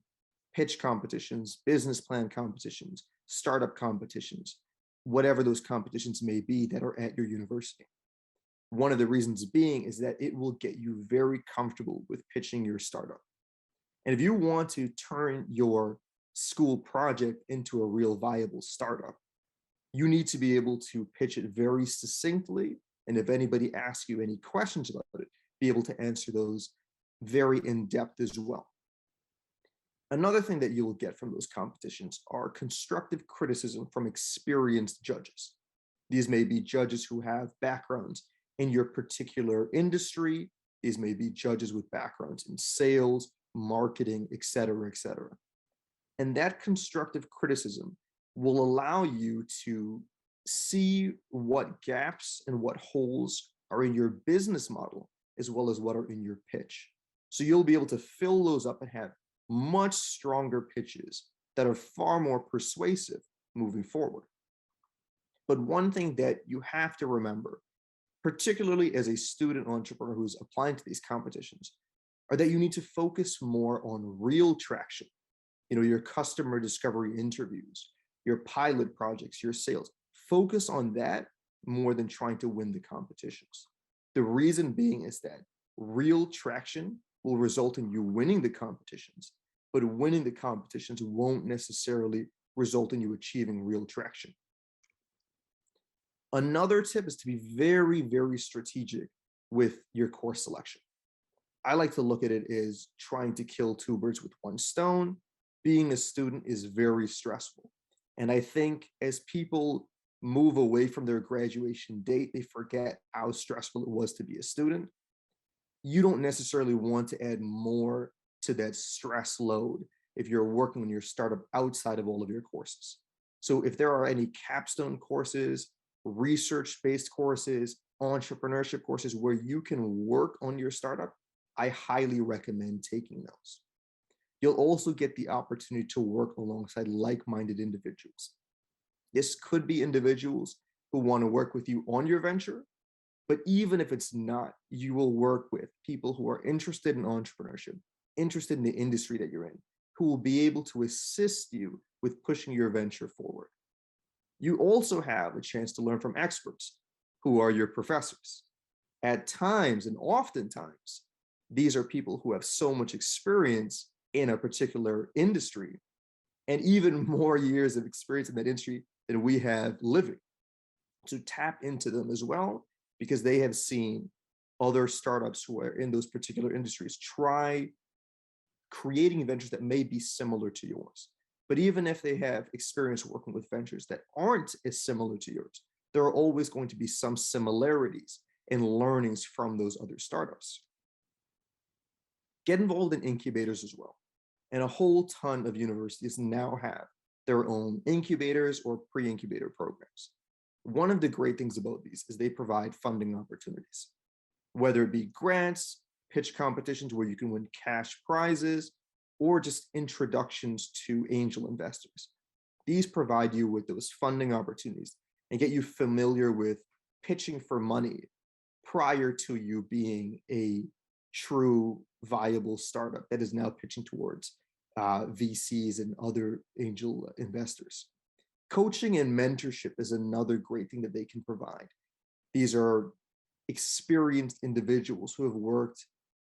pitch competitions, business plan competitions, startup competitions, whatever those competitions may be that are at your university. One of the reasons being is that it will get you very comfortable with pitching your startup. And if you want to turn your school project into a real viable startup, you need to be able to pitch it very succinctly. And if anybody asks you any questions about it, be able to answer those very in-depth as well. Another thing that you will get from those competitions are constructive criticism from experienced judges. These may be judges who have backgrounds in your particular industry. These may be judges with backgrounds in sales, marketing, et cetera, et cetera. And that constructive criticism will allow you to see what gaps and what holes are in your business model, as well as what are in your pitch. So you'll be able to fill those up and have much stronger pitches that are far more persuasive moving forward. But one thing that you have to remember, particularly as a student entrepreneur who's applying to these competitions, are that you need to focus more on real traction. Your customer discovery interviews, your pilot projects, your sales. Focus on that more than trying to win the competitions. The reason being is that real traction will result in you winning the competitions, but winning the competitions won't necessarily result in you achieving real traction. Another tip is to be very, very strategic with your course selection. I like to look at it as trying to kill two birds with one stone. Being a student is very stressful. And I think as people move away from their graduation date, they forget how stressful it was to be a student. You don't necessarily want to add more to that stress load if you're working on your startup outside of all of your courses. So if there are any capstone courses, research-based courses, entrepreneurship courses where you can work on your startup, I highly recommend taking those. You'll also get the opportunity to work alongside like-minded individuals. This could be individuals who want to work with you on your venture, but even if it's not, you will work with people who are interested in entrepreneurship, interested in the industry that you're in, who will be able to assist you with pushing your venture forward. You also have a chance to learn from experts who are your professors. At times, and oftentimes, these are people who have so much experience in a particular industry and even more years of experience in that industry than we have living. So tap into them as well, because they have seen other startups who are in those particular industries try creating ventures that may be similar to yours. But even if they have experience working with ventures that aren't as similar to yours, there are always going to be some similarities and learnings from those other startups. Get involved in incubators as well. And a whole ton of universities now have their own incubators or pre-incubator programs. One of the great things about these is they provide funding opportunities, whether it be grants, pitch competitions where you can win cash prizes, or just introductions to angel investors. These provide you with those funding opportunities and get you familiar with pitching for money prior to you being a true viable startup that is now pitching towards VCs and other angel investors. Coaching and mentorship is another great thing that they can provide. These are experienced individuals who have worked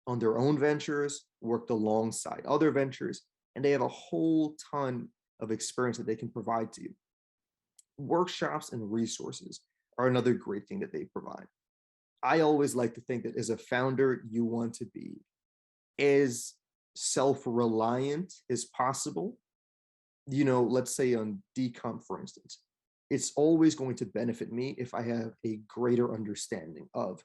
on their own ventures, worked alongside other ventures, and they have a whole ton of experience that they can provide to you. Workshops and resources are another great thing that they provide. I always like to think that as a founder, you want to be as self-reliant as possible. Let's say on Decomp, for instance, it's always going to benefit me if I have a greater understanding of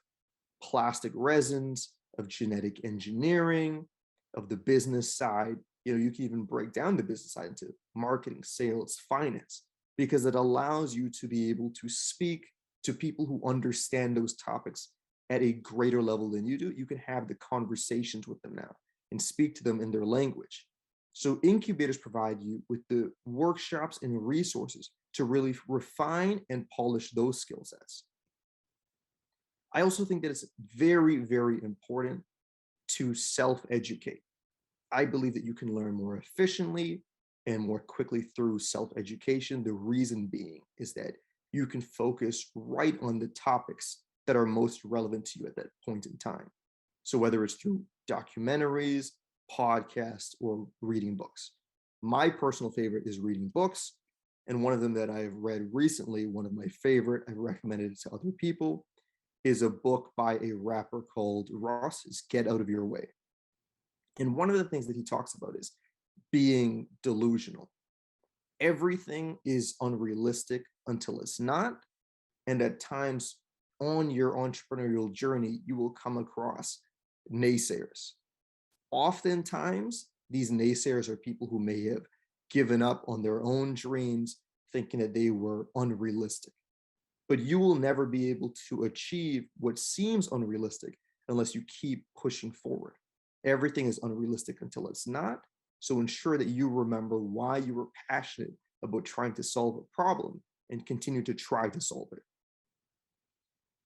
plastic resins, of genetic engineering, of the business side. You can even break down the business side into marketing, sales, finance, because it allows you to be able to speak to people who understand those topics at a greater level than you do. You can have the conversations with them now and speak to them in their language. So incubators provide you with the workshops and resources to really refine and polish those skill sets. I also think that it's very, very important to self-educate. I believe that you can learn more efficiently and more quickly through self-education. The reason being is that you can focus right on the topics that are most relevant to you at that point in time. So whether it's through documentaries, podcasts, or reading books. My personal favorite is reading books. And one of them that I've read recently, one of my favorite, I've recommended it to other people, is a book by a rapper called Ross, is Get Out of Your Way. And one of the things that he talks about is being delusional. Everything is unrealistic until it's not, And at times on your entrepreneurial journey, you will come across naysayers. Oftentimes, these naysayers are people who may have given up on their own dreams, thinking that they were unrealistic. But you will never be able to achieve what seems unrealistic unless you keep pushing forward. Everything is unrealistic until it's not. So ensure that you remember why you were passionate about trying to solve a problem and continue to try to solve it.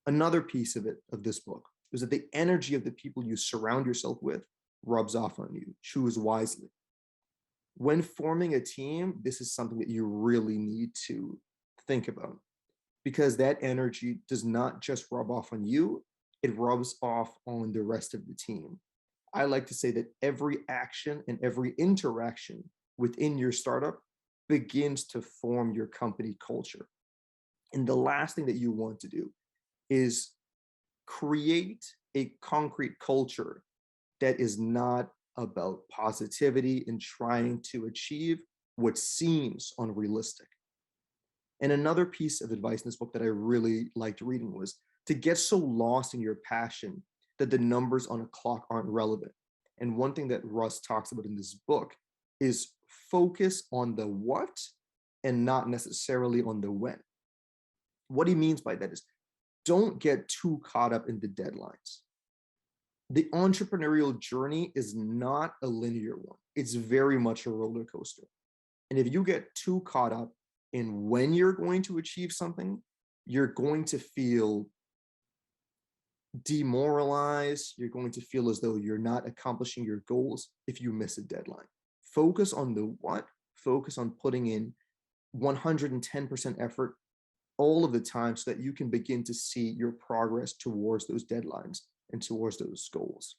Another piece of this book, is that the energy of the people you surround yourself with rubs off on you. Choose wisely. When forming a team, this is something that you really need to think about, because that energy does not just rub off on you, it rubs off on the rest of the team. I like to say that every action and every interaction within your startup begins to form your company culture. And the last thing that you want to do is create a concrete culture that is not about positivity and trying to achieve what seems unrealistic. And another piece of advice in this book that I really liked reading was to get so lost in your passion that the numbers on a clock aren't relevant. And one thing that Russ talks about in this book is focus on the what and not necessarily on the when. What he means by that is don't get too caught up in the deadlines. The entrepreneurial journey is not a linear one. It's very much a roller coaster. And if you get too caught up in when you're going to achieve something, you're going to feel demoralized. You're going to feel as though you're not accomplishing your goals if you miss a deadline. Focus on the what, focus on putting in 110% effort all of the time so that you can begin to see your progress towards those deadlines and towards those goals.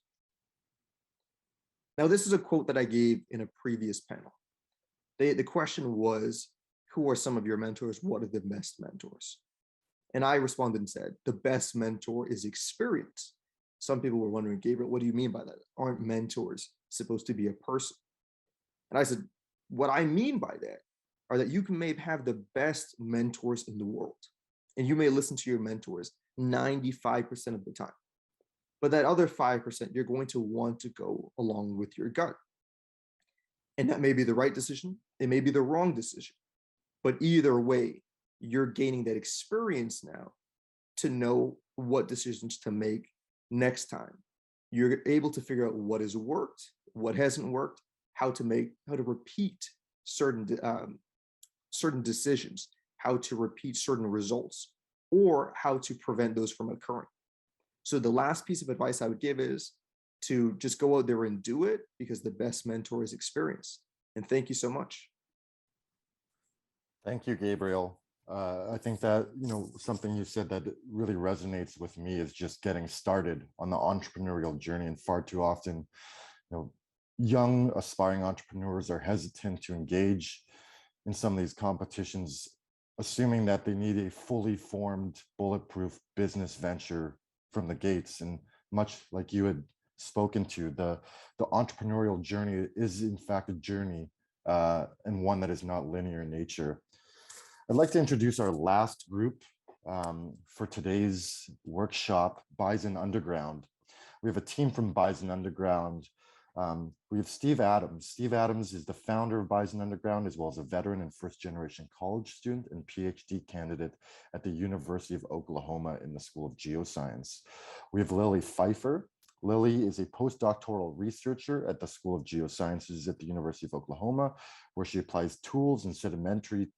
Now, this is a quote that I gave in a previous panel. The question was, who are some of your mentors? What are the best mentors? And I responded and said, the best mentor is experience. Some people were wondering, Gabriel, what do you mean by that? Aren't mentors supposed to be a person? And I said, what I mean by that are that you may have the best mentors in the world, and you may listen to your mentors 95% of the time. But that other 5%, you're going to want to go along with your gut. And that may be the right decision. It may be the wrong decision. But either way, you're gaining that experience now to know what decisions to make next time. You're able to figure out what has worked, what hasn't worked, how to repeat certain decisions, how to repeat certain results, or how to prevent those from occurring. So the last piece of advice I would give is to just go out there and do it, because the best mentor is experience. And thank you so much. Thank you, Gabriel. I think that, something you said that really resonates with me is just getting started on the entrepreneurial journey. And far too often, young aspiring entrepreneurs are hesitant to engage in some of these competitions, assuming that they need a fully formed, bulletproof business venture from the gates. And much like you had spoken to, the entrepreneurial journey is in fact a journey, and one that is not linear in nature. I'd like to introduce our last group for today's workshop, Bison Underground. We have a team from Bison Underground. We have Steve Adams. Steve Adams is the founder of Bison Underground, as well as a veteran and first-generation college student and PhD candidate at the University of Oklahoma in the School of Geoscience. We have Lily Pfeiffer. Lily is a postdoctoral researcher at the School of Geosciences at the University of Oklahoma, where she applies tools in sedimentology,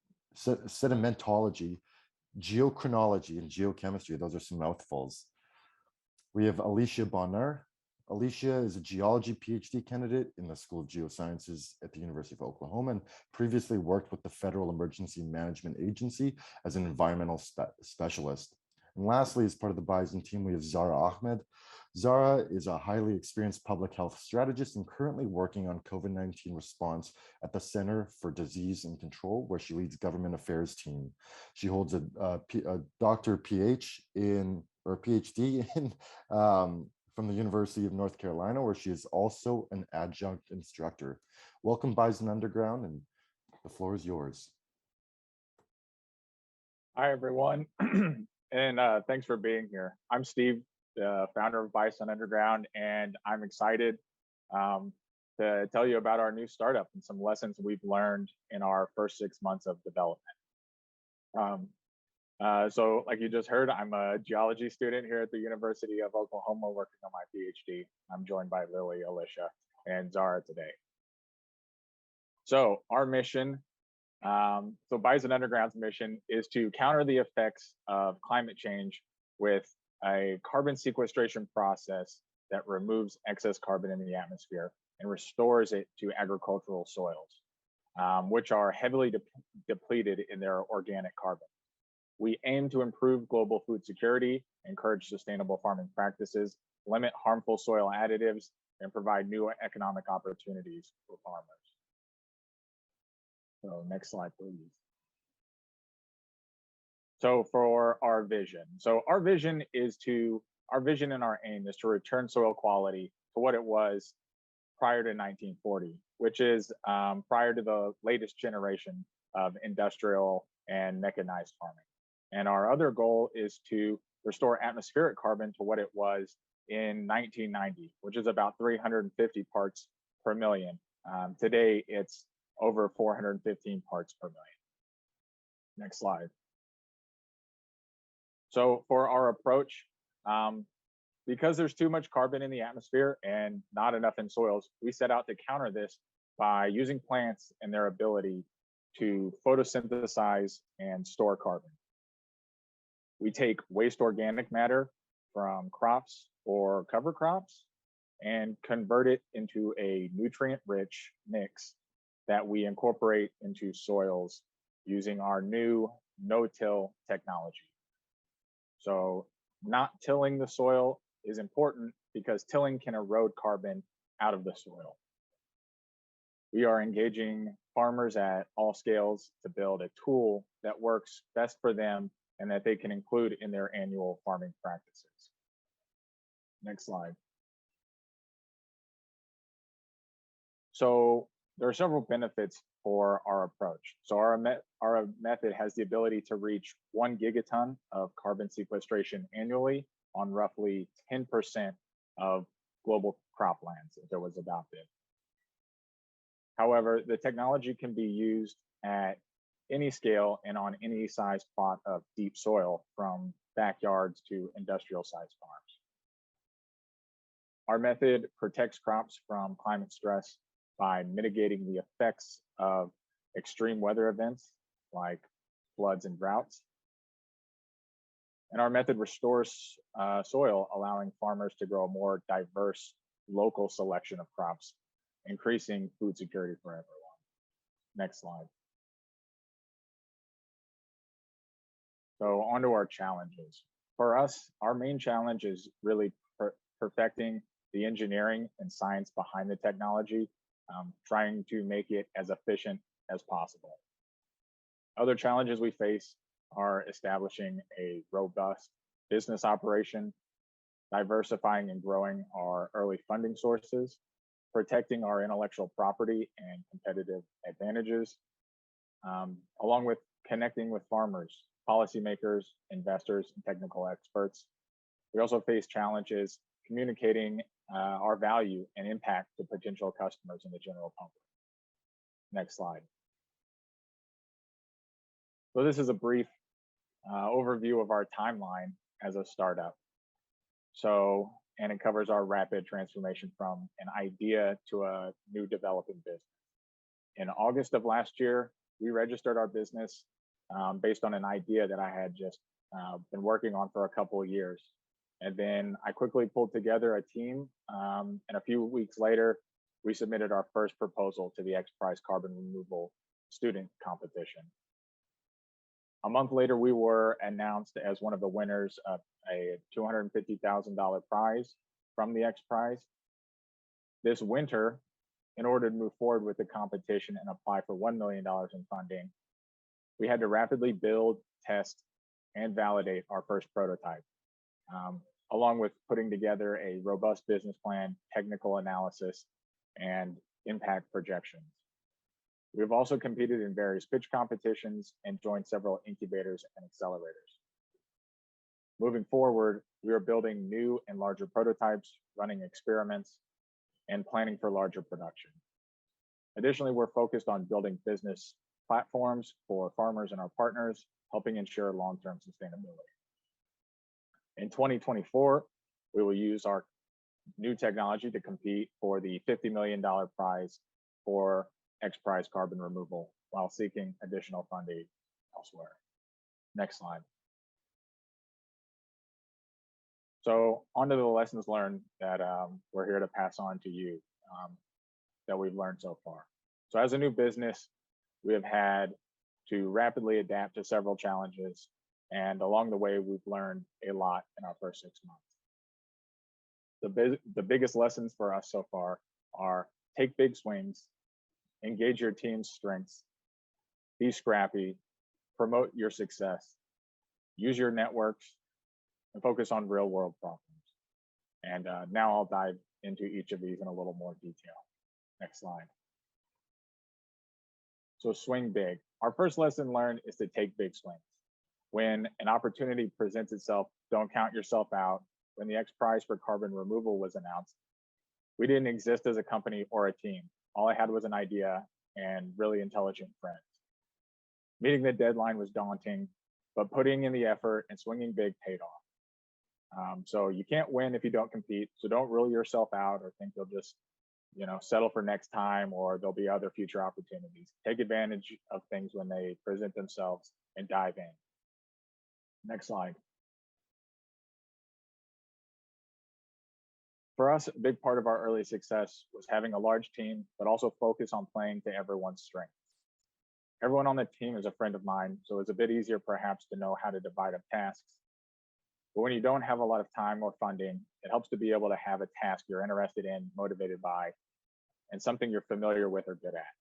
geochronology, and geochemistry. Those are some mouthfuls. We have Alicia Bonner. Alicia is a geology PhD candidate in the School of Geosciences at the University of Oklahoma and previously worked with the Federal Emergency Management Agency as an environmental specialist. And lastly, as part of the Bison team, we have Zara Ahmed. Zara is a highly experienced public health strategist and currently working on COVID-19 response at the Center for Disease and Control, where she leads government affairs team. She holds a PhD in from the University of North Carolina, where she is also an adjunct instructor. Welcome, Bison Underground, and the floor is yours. Hi, everyone, and thanks for being here. I'm Steve, the founder of Bison Underground, and I'm excited um, to tell you about our new startup and some lessons we've learned in our first 6 months of development. Um, so, like you just heard, I'm a geology student here at the University of Oklahoma working on my PhD. I'm joined by Lily, Alicia, and Zara today. So, our mission so Bison Underground's mission is to counter the effects of climate change with a carbon sequestration process that removes excess carbon in the atmosphere and restores it to agricultural soils, which are heavily depleted in their organic carbon. We aim to improve global food security, encourage sustainable farming practices, limit harmful soil additives, and provide new economic opportunities for farmers. So next slide, please. So for our vision, our vision and our aim is to return soil quality to what it was prior to 1940, which is prior to the latest generation of industrial and mechanized farming. And our other goal is to restore atmospheric carbon to what it was in 1990, which is about 350 parts per million. Today, it's over 415 parts per million. Next slide. So for our approach, because there's too much carbon in the atmosphere and not enough in soils, we set out to counter this by using plants and their ability to photosynthesize and store carbon. We take waste organic matter from crops or cover crops and convert it into a nutrient-rich mix that we incorporate into soils using our new no-till technology. So not tilling the soil is important because tilling can erode carbon out of the soil. We are engaging farmers at all scales to build a tool that works best for them and that they can include in their annual farming practices. Next slide. So there are several benefits for our approach. So our method has the ability to reach 1 gigaton of carbon sequestration annually on roughly 10% of global croplands if it was adopted. However, the technology can be used at any scale and on any size plot of deep soil, from backyards to industrial sized farms. Our method protects crops from climate stress by mitigating the effects of extreme weather events like floods and droughts. And our method restores soil, allowing farmers to grow a more diverse local selection of crops, increasing food security for everyone. Next slide. So on to our challenges. For us, our main challenge is really perfecting the engineering and science behind the technology, trying to make it as efficient as possible. Other challenges we face are establishing a robust business operation, diversifying and growing our early funding sources, protecting our intellectual property and competitive advantages, along with connecting with farmers, policymakers, investors, and technical experts. We also face challenges communicating our value and impact to potential customers and the general public. Next slide. So this is a brief overview of our timeline as a startup. So, and it covers our rapid transformation from an idea to a new developing business. In August of last year, we registered our business based on an idea that I had just been working on for a couple of years. And then I quickly pulled together a team, and a few weeks later, we submitted our first proposal to the X Prize Carbon Removal Student Competition. A month later, we were announced as one of the winners of a $250,000 prize from the X Prize. This winter, in order to move forward with the competition and apply for $1 million in funding, we had to rapidly build, test, and validate our first prototype, along with putting together a robust business plan, technical analysis, and impact projections. We've also competed in various pitch competitions and joined several incubators and accelerators. Moving forward, we are building new and larger prototypes, running experiments, and planning for larger production. Additionally, we're focused on building business platforms for farmers and our partners, helping ensure long-term sustainability. In 2024, we will use our new technology to compete for the $50 million prize for X Prize carbon removal while seeking additional funding elsewhere. Next slide. So on to the lessons learned that we're here to pass on to you that we've learned so far. So as a new business, we have had to rapidly adapt to several challenges. And along the way, we've learned a lot in our first 6 months. The biggest lessons for us so far are take big swings, engage your team's strengths, be scrappy, promote your success, use your networks, and focus on real world problems. And now I'll dive into each of these in a little more detail. Next slide. So swing big. Our first lesson learned is to take big swings. When an opportunity presents itself, don't count yourself out. When the X Prize for carbon removal was announced, we didn't exist as a company or a team. All I had was an idea and really intelligent friends. Meeting the deadline was daunting, but putting in the effort and swinging big paid off. So you can't win if you don't compete. So don't rule yourself out or think you'll just, settle for next time or there'll be other future opportunities. Take advantage of things when they present themselves and dive in. Next slide. For us, a big part of our early success was having a large team, but also focus on playing to everyone's strengths. Everyone on the team is a friend of mine, so it's a bit easier perhaps to know how to divide up tasks. But when you don't have a lot of time or funding, it helps to be able to have a task you're interested in, motivated by, and something you're familiar with or good at.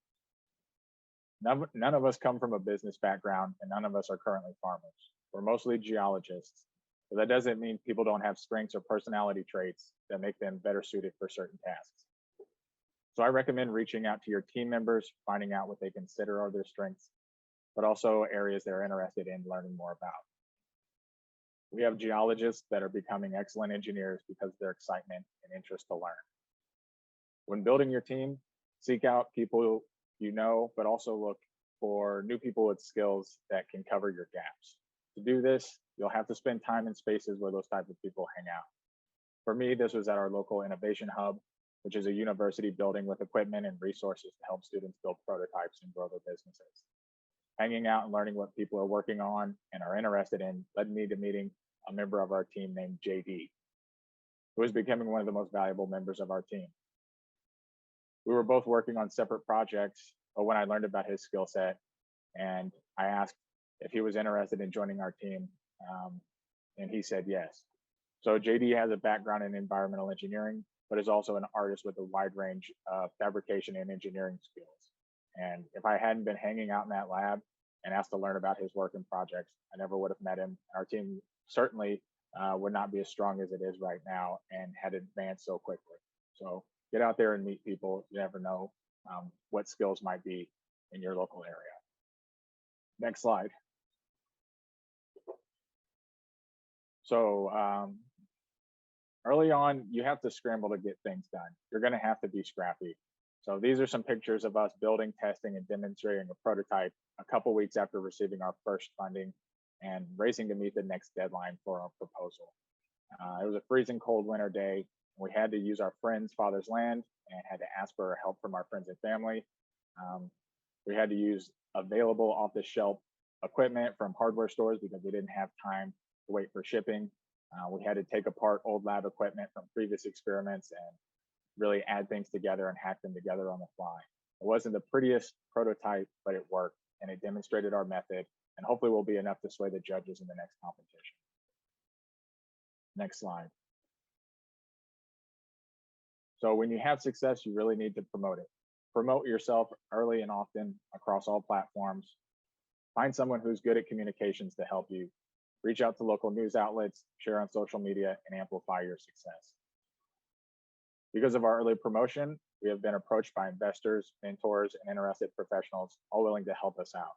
None of us come from a business background, and none of us are currently farmers. We're mostly geologists, but that doesn't mean people don't have strengths or personality traits that make them better suited for certain tasks. So I recommend reaching out to your team members, finding out what they consider are their strengths, but also areas they're interested in learning more about. We have geologists that are becoming excellent engineers because of their excitement and interest to learn. When building your team, seek out people you know, but also look for new people with skills that can cover your gaps. To do this, you'll have to spend time in spaces where those types of people hang out. For me, this was at our local innovation hub, which is a university building with equipment and resources to help students build prototypes and grow their businesses. Hanging out and learning what people are working on and are interested in led me to meeting a member of our team named JD, who is becoming one of the most valuable members of our team. We were both working on separate projects, but when I learned about his skill set and I asked if he was interested in joining our team, and he said yes. So JD has a background in environmental engineering, but is also an artist with a wide range of fabrication and engineering skills. And if I hadn't been hanging out in that lab and asked to learn about his work and projects, I never would have met him. Our team certainly would not be as strong as it is right now and had advanced so quickly. So get out there and meet people. You never know what skills might be in your local area. Next slide. So early on, you have to scramble to get things done. You're going to have to be scrappy. So these are some pictures of us building, testing, and demonstrating a prototype a couple weeks after receiving our first funding and racing to meet the next deadline for our proposal. It was a freezing cold winter day. We had to use our friend's father's land and had to ask for help from our friends and family. We had to use available off-the-shelf equipment from hardware stores because we didn't have time to wait for shipping. We had to take apart old lab equipment from previous experiments and really add things together and hack them together on the fly. It wasn't the prettiest prototype, but it worked and it demonstrated our method and hopefully will be enough to sway the judges in the next competition. Next slide. So when you have success, you really need to promote it. Promote yourself early and often across all platforms. Find someone who's good at communications to help you. Reach out to local news outlets, share on social media, and amplify your success. Because of our early promotion, we have been approached by investors, mentors, and interested professionals, all willing to help us out.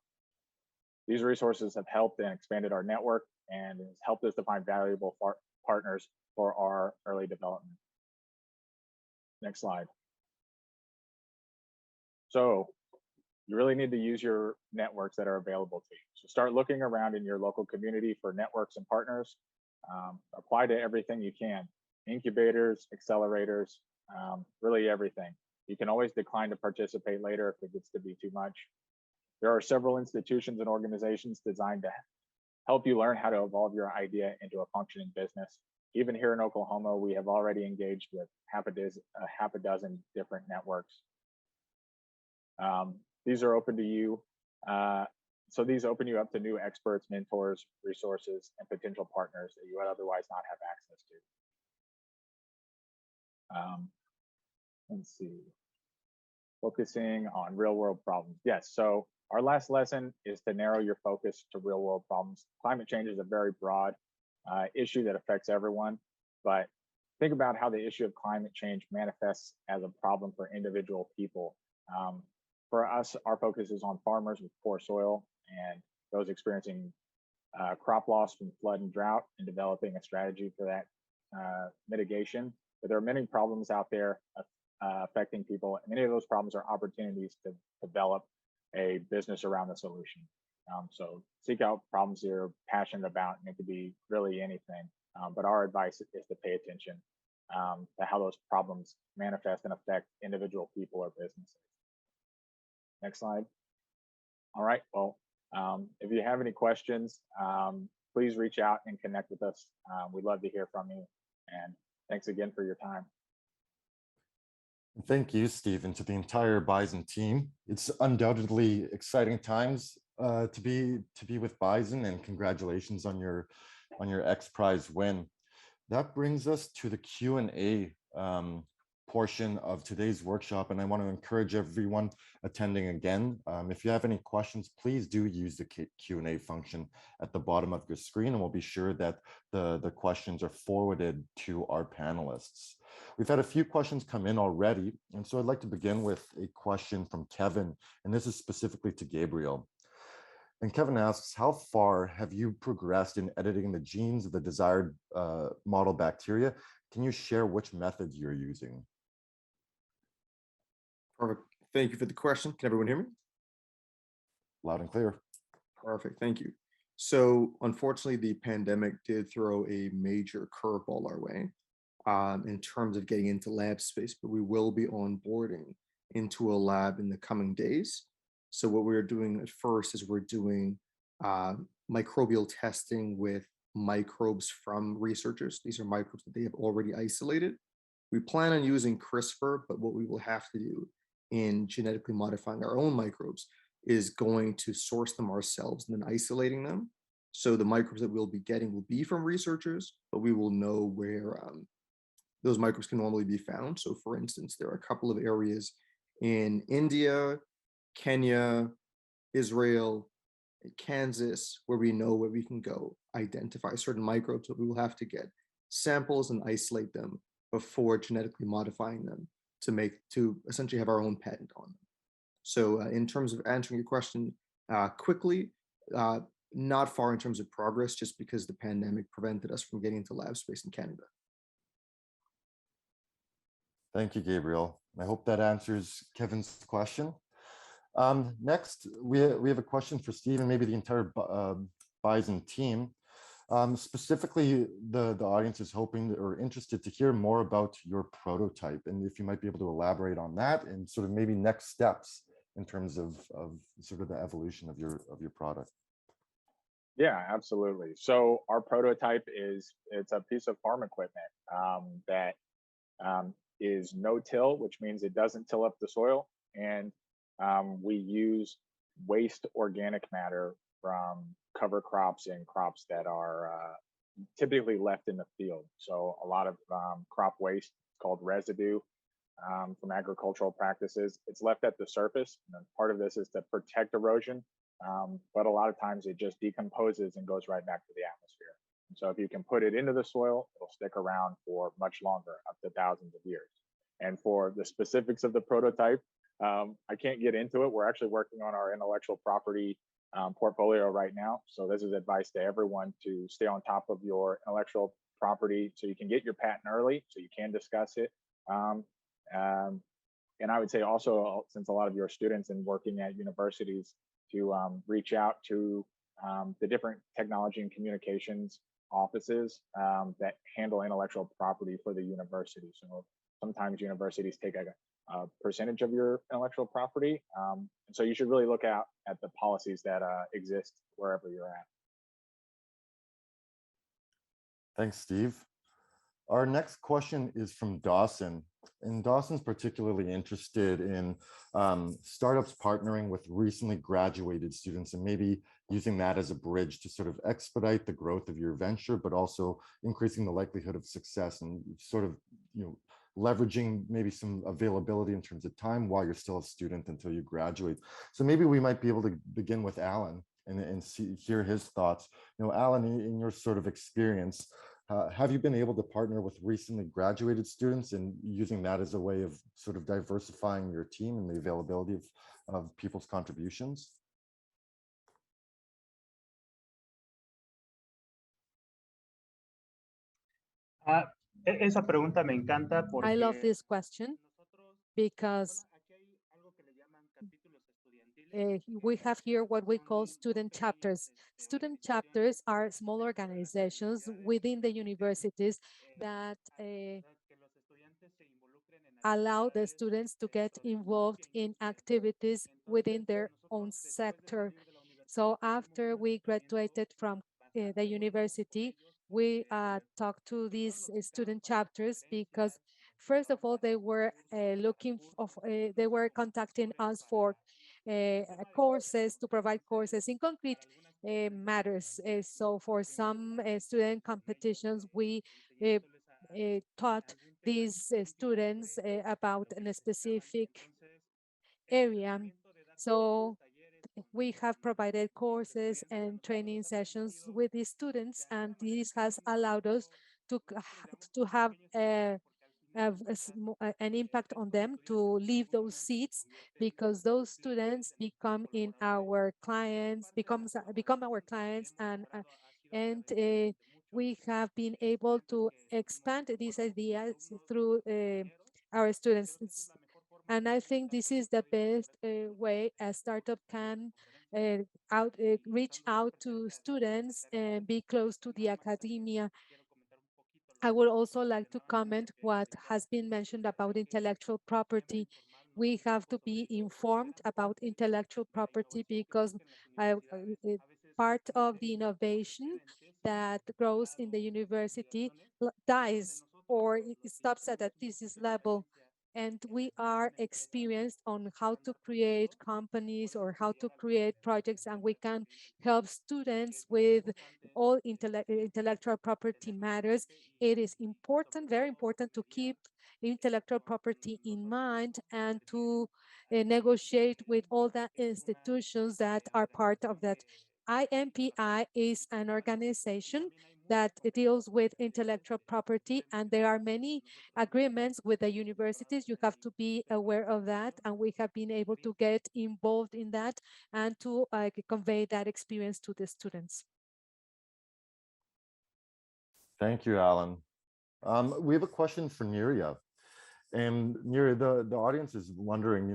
These resources have helped and expanded our network and has helped us to find valuable partners for our early development. Next slide. So you really need to use your networks that are available to you. So start looking around in your local community for networks and partners. Apply to everything you can. Incubators, accelerators, really everything. You can always decline to participate later if it gets to be too much. There are several institutions and organizations designed to help you learn how to evolve your idea into a functioning business. Even here in Oklahoma, we have already engaged with half a dozen different networks. These are open to you. So these open you up to new experts, mentors, resources, and potential partners that you would otherwise not have access to. Let's see. Focusing on real world problems. Yes, so our last lesson is to narrow your focus to real world problems. Climate change is a very broad issue that affects everyone, but think about how the issue of climate change manifests as a problem for individual people. For us, our focus is on farmers with poor soil and those experiencing crop loss from flood and drought, and developing a strategy for that mitigation. But there are many problems out there affecting people. And many of those problems are opportunities to develop a business around the solution. So seek out problems you're passionate about, and it could be really anything. But our advice is to pay attention to how those problems manifest and affect individual people or businesses. Next slide. All right, well, if you have any questions, please reach out and connect with us. We'd love to hear from you. And thanks again for your time. Thank you, Steve, and to the entire Bison team. It's undoubtedly exciting times to be with Bison, and congratulations on your X Prize win. That brings us to the Q&A portion of today's workshop, and I want to encourage everyone attending again. If you have any questions, please do use the Q&A function at the bottom of your screen, and we'll be sure that the questions are forwarded to our panelists. We've had a few questions come in already, and so I'd like to begin with a question from Kevin, and this is specifically to Gabriel. And Kevin asks, how far have you progressed in editing the genes of the desired model bacteria? Can you share which methods you're using? Perfect. Thank you for the question. Can everyone hear me? Loud and clear. Perfect. Thank you. So unfortunately, the pandemic did throw a major curveball our way in terms of getting into lab space, but we will be onboarding into a lab in the coming days. So what we're doing at first is we're doing microbial testing with microbes from researchers. These are microbes that they have already isolated. We plan on using CRISPR, but what we will have to do in genetically modifying our own microbes is going to source them ourselves and then isolating them. So the microbes that we'll be getting will be from researchers, but we will know where those microbes can normally be found. So for instance, there are a couple of areas in India, Kenya, Israel, Kansas, where we know where we can go identify certain microbes, but we will have to get samples and isolate them before genetically modifying them to essentially have our own patent on them. So in terms of answering your question quickly, not far in terms of progress, just because the pandemic prevented us from getting into lab space in Canada. Thank you, Gabriel. I hope that answers Kevin's question. Next, we have a question for Steve and maybe the entire Bison team. Specifically, the audience is hoping or interested to hear more about your prototype, and if you might be able to elaborate on that and sort of maybe next steps in terms of sort of the evolution of your product. Yeah, absolutely. So our prototype it's a piece of farm equipment that is no-till, which means it doesn't till up the soil, and we use waste organic matter from cover crops and crops that are typically left in the field. So a lot of crop waste called residue from agricultural practices. It's left at the surface. And part of this is to protect erosion, but a lot of times it just decomposes and goes right back to the atmosphere. And so if you can put it into the soil, it'll stick around for much longer, up to thousands of years. And for the specifics of the prototype, I can't get into it. We're actually working on our intellectual property portfolio right now. So this is advice to everyone to stay on top of your intellectual property so you can get your patent early, so you can discuss it. And I would say also, since a lot of your students and working at universities, to reach out to the different technology and communications offices that handle intellectual property for the university. So sometimes universities take a percentage of your intellectual property. And so you should really look out at the policies that exist wherever you're at. Thanks, Steve. Our next question is from Dawson. And Dawson's particularly interested in startups partnering with recently graduated students and maybe using that as a bridge to sort of expedite the growth of your venture, but also increasing the likelihood of success and sort of, leveraging maybe some availability in terms of time while you're still a student until you graduate. So maybe we might be able to begin with Alan and hear his thoughts. Alan, in your sort of experience, have you been able to partner with recently graduated students and using that as a way of sort of diversifying your team and the availability of people's contributions? Esa pregunta me encanta I love porque this question because we have here what we call student chapters. Student chapters are small organizations within the universities that allow the students to get involved in activities within their own sector. So after we graduated from the university, we talked to these student chapters because, first of all, they were they were contacting us for courses, to provide courses in concrete matters. So for some student competitions, we taught these students about a specific area. So we have provided courses and training sessions with the students, and this has allowed us to have an impact on them to leave those seats, because those students become our clients, become our clients, and we have been able to expand these ideas through our students. And I think this is the best way a startup can reach out to students and be close to the academia. I would also like to comment what has been mentioned about intellectual property. We have to be informed about intellectual property because part of the innovation that grows in the university dies or it stops at a thesis level. And we are experienced on how to create companies or how to create projects, and we can help students with all intellectual property matters. It is important, very important, to keep intellectual property in mind and to negotiate with all the institutions that are part of that. IMPI is an organization that deals with intellectual property, and there are many agreements with the universities. You have to be aware of that, and we have been able to get involved in that and to convey that experience to the students. Thank you, Alan. We have a question for Neria. And Neria, the audience is wondering,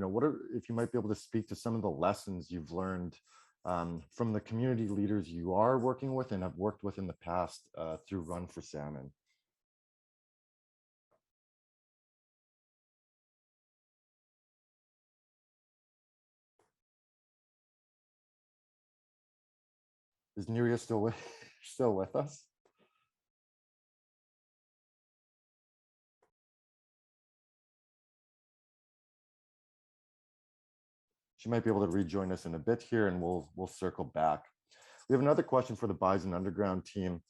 if you might be able to speak to some of the lessons you've learned from the community leaders you are working with and have worked with in the past through Run for Salmon. Is Neria still with us? She might be able to rejoin us in a bit here, and we'll circle back. We have another question for the Bison Underground team.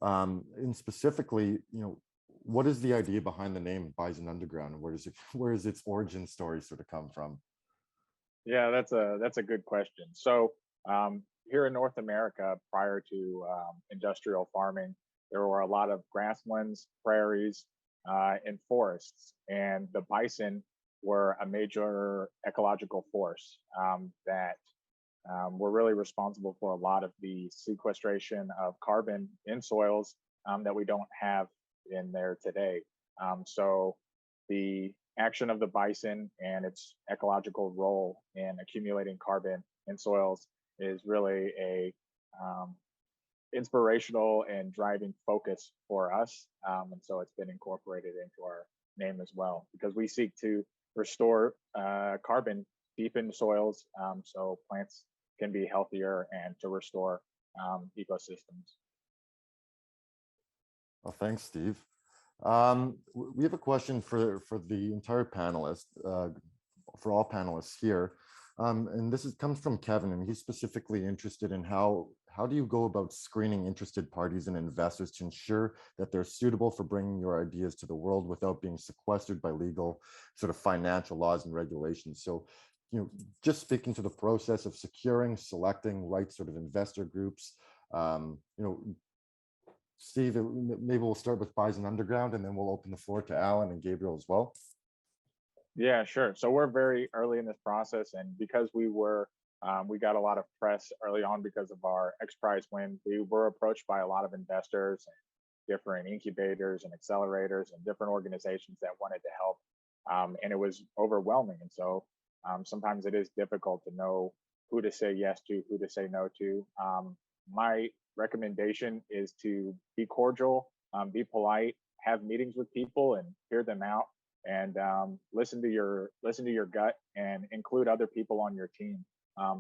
And specifically, what is the idea behind the name Bison Underground, and where does its origin story sort of come from? Yeah, that's a good question. So here in North America, prior to industrial farming, there were a lot of grasslands, prairies, in forests, and the bison were a major ecological force that were really responsible for a lot of the sequestration of carbon in soils that we don't have in there today. So the action of the bison and its ecological role in accumulating carbon in soils is really a inspirational and driving focus for us. And so it's been incorporated into our name as well, because we seek to restore carbon deep in soils so plants can be healthier and to restore ecosystems. Well, thanks, Steve. We have a question for the entire panelist, for all panelists here. And this comes from Kevin, and he's specifically interested in how do you go about screening interested parties and investors to ensure that they're suitable for bringing your ideas to the world without being sequestered by legal sort of financial laws and regulations. So, you know, just speaking to the process of securing, selecting right sort of investor groups, you know, Steve, maybe we'll start with Bison Underground, and then we'll open the floor to Alan and Gabriel as well. Yeah, sure. So we're very early in this process, and because we got a lot of press early on because of our X Prize win, we were approached by a lot of investors and different incubators and accelerators and different organizations that wanted to help. And it was overwhelming. And so sometimes it is difficult to know who to say yes to, who to say no to. My recommendation is to be cordial, be polite, have meetings with people and hear them out, and listen to your gut and include other people on your team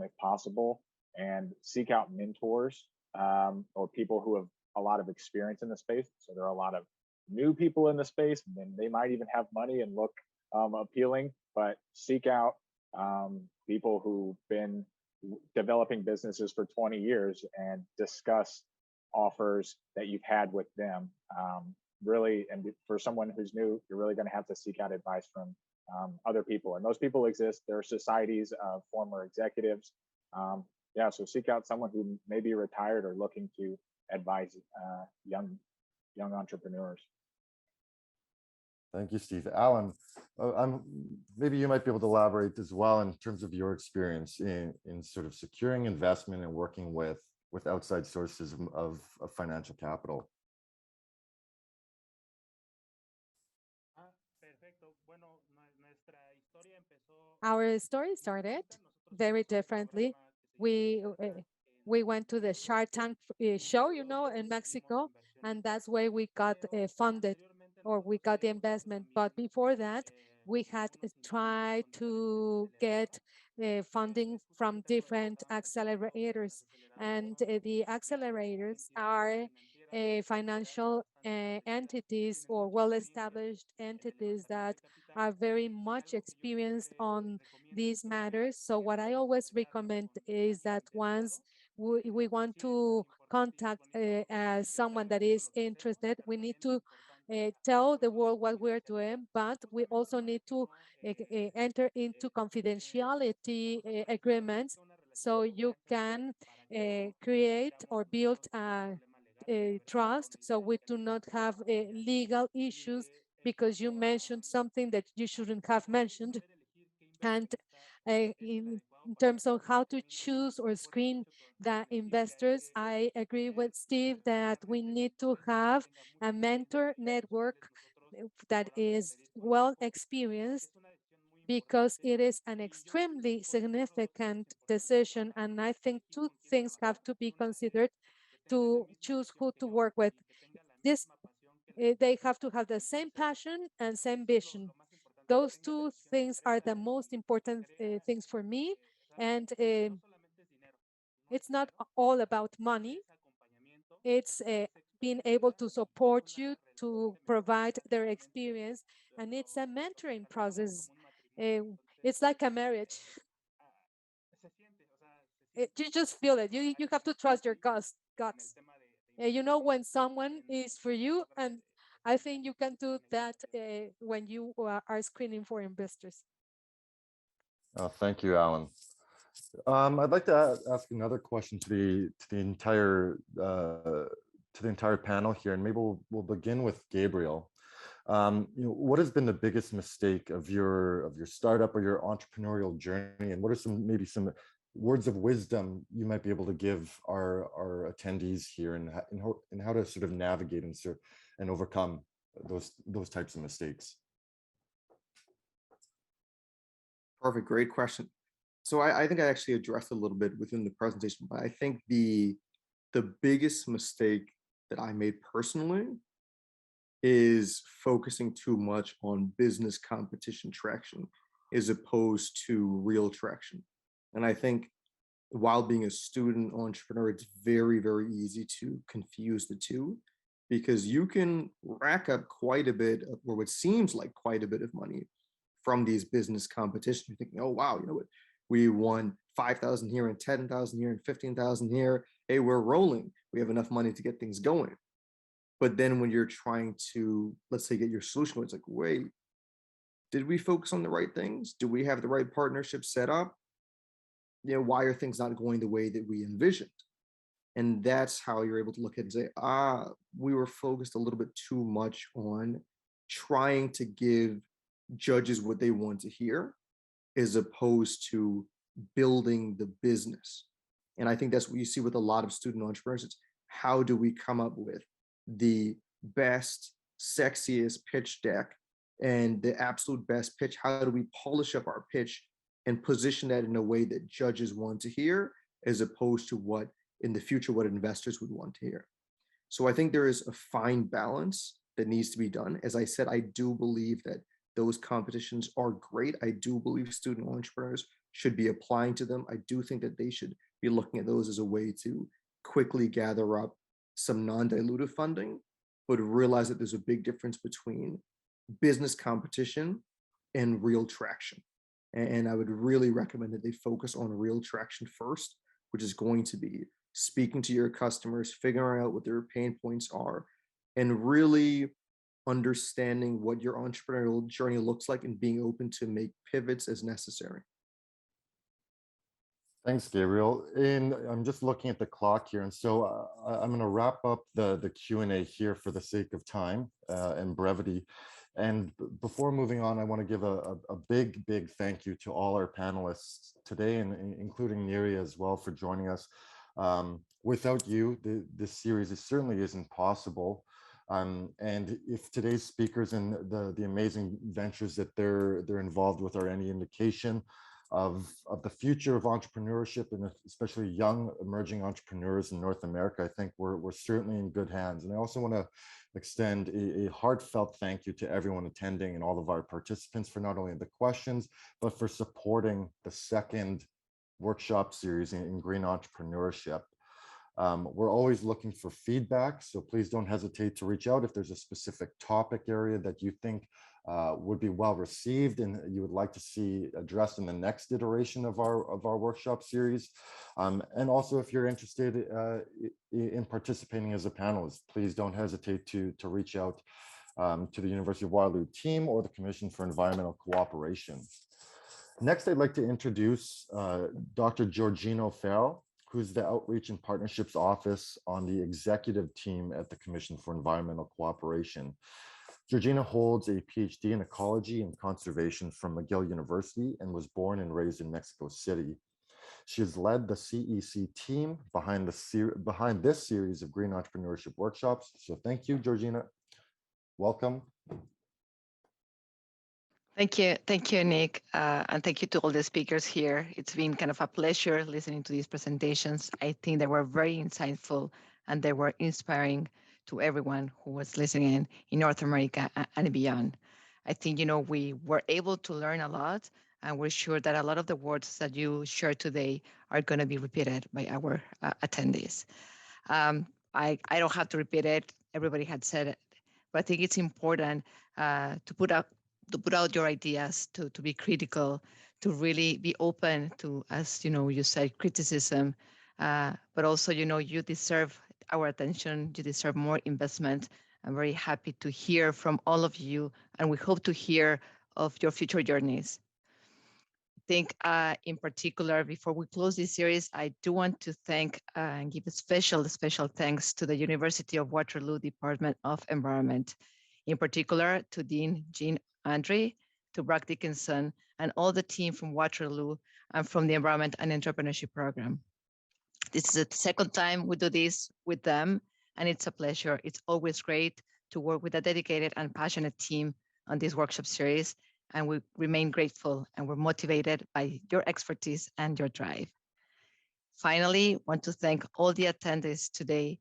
if possible, and seek out mentors or people who have a lot of experience in the space. So there are a lot of new people in the space, and then they might even have money and look appealing, but seek out people who've been developing businesses for 20 years and discuss offers that you've had with them. Really, and for someone who's new, you're really going to have to seek out advice from other people, and those people exist. There are societies of former executives. Yeah, so seek out someone who may be retired or looking to advise young entrepreneurs. Thank you, Steve. Alan, maybe you might be able to elaborate as well in terms of your experience in sort of securing investment and working with outside sources of financial capital. Our story started very differently. We went to the Shark Tank show, you know, in Mexico, and that's where we got funded, or we got the investment. But before that, we had tried to get funding from different accelerators, and the accelerators are financial entities or well-established entities that are very much experienced on these matters. So what I always recommend is that once we want to contact someone that is interested, we need to tell the world what we're doing, but we also need to enter into confidentiality agreements so you can create or build trust, so we do not have legal issues because you mentioned something that you shouldn't have mentioned. And in terms of how to choose or screen the investors, I agree with Steve that we need to have a mentor network that is well experienced, because it is an extremely significant decision. And I think two things have to be considered to choose who to work with. They have to have the same passion and same vision. Those two things are the most important things for me. And it's not all about money. It's being able to support you, to provide their experience, and it's a mentoring process. It's like a marriage. You just feel it. You have to trust your guts. You know when someone is for you, and I think you can do that when you are screening for investors. Oh, thank you, Alan. I'd like to ask another question to the entire panel here, and maybe we'll begin with Gabriel. What has been the biggest mistake of your startup or your entrepreneurial journey, and what are maybe some words of wisdom you might be able to give our attendees here, and how to sort of navigate and overcome those types of mistakes? Perfect, great question. So I think I actually addressed it a little bit within the presentation, but I think the biggest mistake that I made personally is focusing too much on business competition traction as opposed to real traction. And I think while being a student entrepreneur, it's very, very easy to confuse the two, because you can rack up quite a bit of, or what seems like quite a bit of money from these business competitions. You're thinking, oh, wow, you know what? We won 5,000 here and 10,000 here and 15,000 here. Hey, we're rolling. We have enough money to get things going. But then when you're trying to, let's say, get your solution, it's like, wait, did we focus on the right things? Do we have the right partnership set up? You know, why are things not going the way that we envisioned? And that's how you're able to look at it and say, we were focused a little bit too much on trying to give judges what they want to hear, as opposed to building the business. And I think that's what you see with a lot of student entrepreneurs. It's how do we come up with the best, sexiest pitch deck and the absolute best pitch? How do we polish up our pitch and position that in a way that judges want to hear, as opposed to what in the future, what investors would want to hear? So I think there is a fine balance that needs to be done. As I said, I do believe that those competitions are great. I do believe student entrepreneurs should be applying to them. I do think that they should be looking at those as a way to quickly gather up some non-dilutive funding, but realize that there's a big difference between business competition and real traction. And I would really recommend that they focus on real traction first, which is going to be speaking to your customers, figuring out what their pain points are, and really understanding what your entrepreneurial journey looks like and being open to make pivots as necessary. Thanks, Gabriel. And I'm just looking at the clock here. And so I'm going to wrap up the Q&A here for the sake of time and brevity. And before moving on, I want to give a big, big thank you to all our panelists today, and including Neri as well, for joining us. Without you, this series certainly isn't possible. And if today's speakers and the amazing ventures that they're involved with are any indication of the future of entrepreneurship, and especially young emerging entrepreneurs in North America, I think we're certainly in good hands. And I also want to extend a heartfelt thank you to everyone attending and all of our participants for not only the questions, but for supporting the second workshop series in green entrepreneurship. We're always looking for feedback, so please don't hesitate to reach out if there's a specific topic area that you think would be well received and you would like to see addressed in the next iteration of our workshop series. And also, if you're interested in participating as a panelist, please don't hesitate to reach out to the University of Waterloo team or the Commission for Environmental Cooperation. Next, I'd like to introduce Dr. Georgino Farrell, who's the Outreach and Partnerships Office on the executive team at the Commission for Environmental Cooperation. Georgina holds a PhD in ecology and conservation from McGill University and was born and raised in Mexico City. She has led the CEC team behind this series of green entrepreneurship workshops. So thank you, Georgina. Welcome. Thank you, Nick, and thank you to all the speakers here. It's been kind of a pleasure listening to these presentations. I think they were very insightful and they were inspiring to everyone who was listening in North America and beyond. I think, we were able to learn a lot, and we're sure that a lot of the words that you shared today are going to be repeated by our attendees. I don't have to repeat it. Everybody had said it, but I think it's important to put out your ideas, to be critical, to really be open to, as you said, criticism, but also, you deserve our attention, you deserve more investment. I'm very happy to hear from all of you, and we hope to hear of your future journeys. I think in particular, before we close this series, I do want to thank and give a special thanks to the University of Waterloo Department of Environment. In particular, to Dean Jean Andre, to Brock Dickinson, and all the team from Waterloo and from the Environment and Entrepreneurship Program. This is the second time we do this with them, and it's a pleasure. It's always great to work with a dedicated and passionate team on this workshop series, and we remain grateful and we're motivated by your expertise and your drive. Finally, want to thank all the attendees today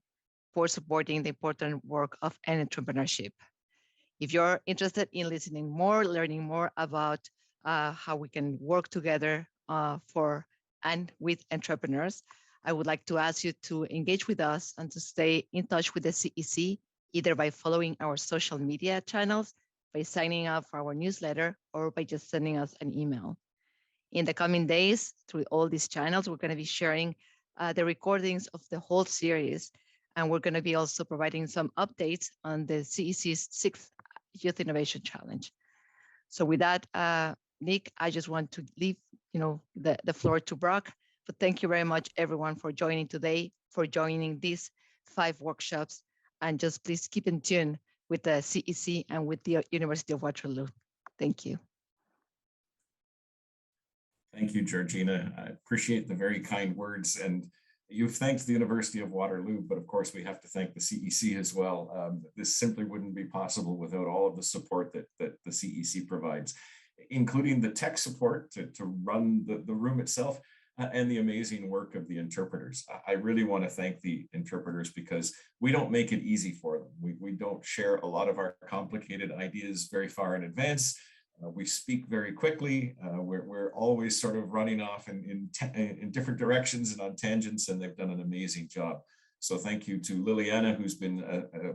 for supporting the important work of entrepreneurship. If you're interested in listening more, learning more about how we can work together for and with entrepreneurs, I would like to ask you to engage with us and to stay in touch with the CEC, either by following our social media channels, by signing up for our newsletter, or by just sending us an email. In the coming days, through all these channels, we're going to be sharing the recordings of the whole series, and we're going to be also providing some updates on the CEC's 6th Youth Innovation Challenge. So with that, Nick, I just want to leave the floor to Brock. But thank you very much, everyone, for joining today, for joining these 5 workshops, and just please keep in tune with the CEC and with the University of Waterloo. Thank you. Thank you, Georgina. I appreciate the very kind words, and you've thanked the University of Waterloo, but of course we have to thank the CEC as well. This simply wouldn't be possible without all of the support that the CEC provides, including the tech support to run the room itself, and the amazing work of the interpreters. I really want to thank the interpreters because we don't make it easy for them. We don't share a lot of our complicated ideas very far in advance. We speak very quickly. We're always sort of running off in different directions and on tangents, and they've done an amazing job. So thank you to Liliana, who's been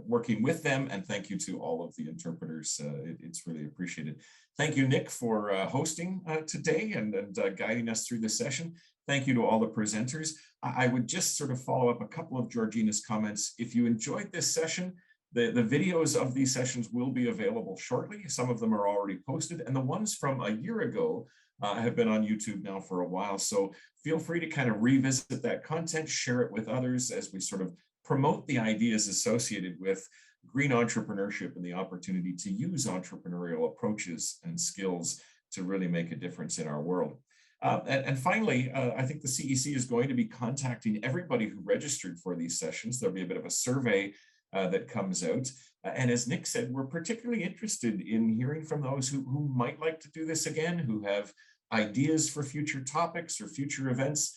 working with them, and thank you to all of the interpreters. It's really appreciated. Thank you, Nick, for hosting today and guiding us through this session. Thank you to all the presenters. I would just sort of follow up a couple of Georgina's comments. If you enjoyed this session, the videos of these sessions will be available shortly. Some of them are already posted, and the ones from a year ago have been on YouTube now for a while. So feel free to kind of revisit that content, share it with others as we sort of promote the ideas associated with green entrepreneurship and the opportunity to use entrepreneurial approaches and skills to really make a difference in our world. And finally, I think the CEC is going to be contacting everybody who registered for these sessions. There'll be a bit of a survey that comes out. And as Nick said, we're particularly interested in hearing from those who might like to do this again, who have ideas for future topics or future events.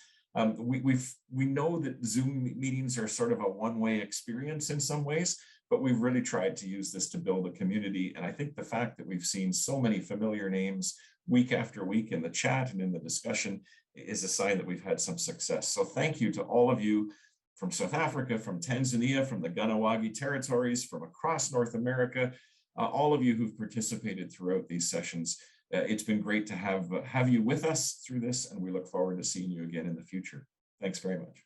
We know that Zoom meetings are sort of a one-way experience in some ways, but we've really tried to use this to build a community. And I think the fact that we've seen so many familiar names week after week in the chat and in the discussion is a sign that we've had some success. So thank you to all of you from South Africa, from Tanzania, from the Ganawagi territories, from across North America, all of you who've participated throughout these sessions. It's been great to have you with us through this, and we look forward to seeing you again in the future. Thanks very much.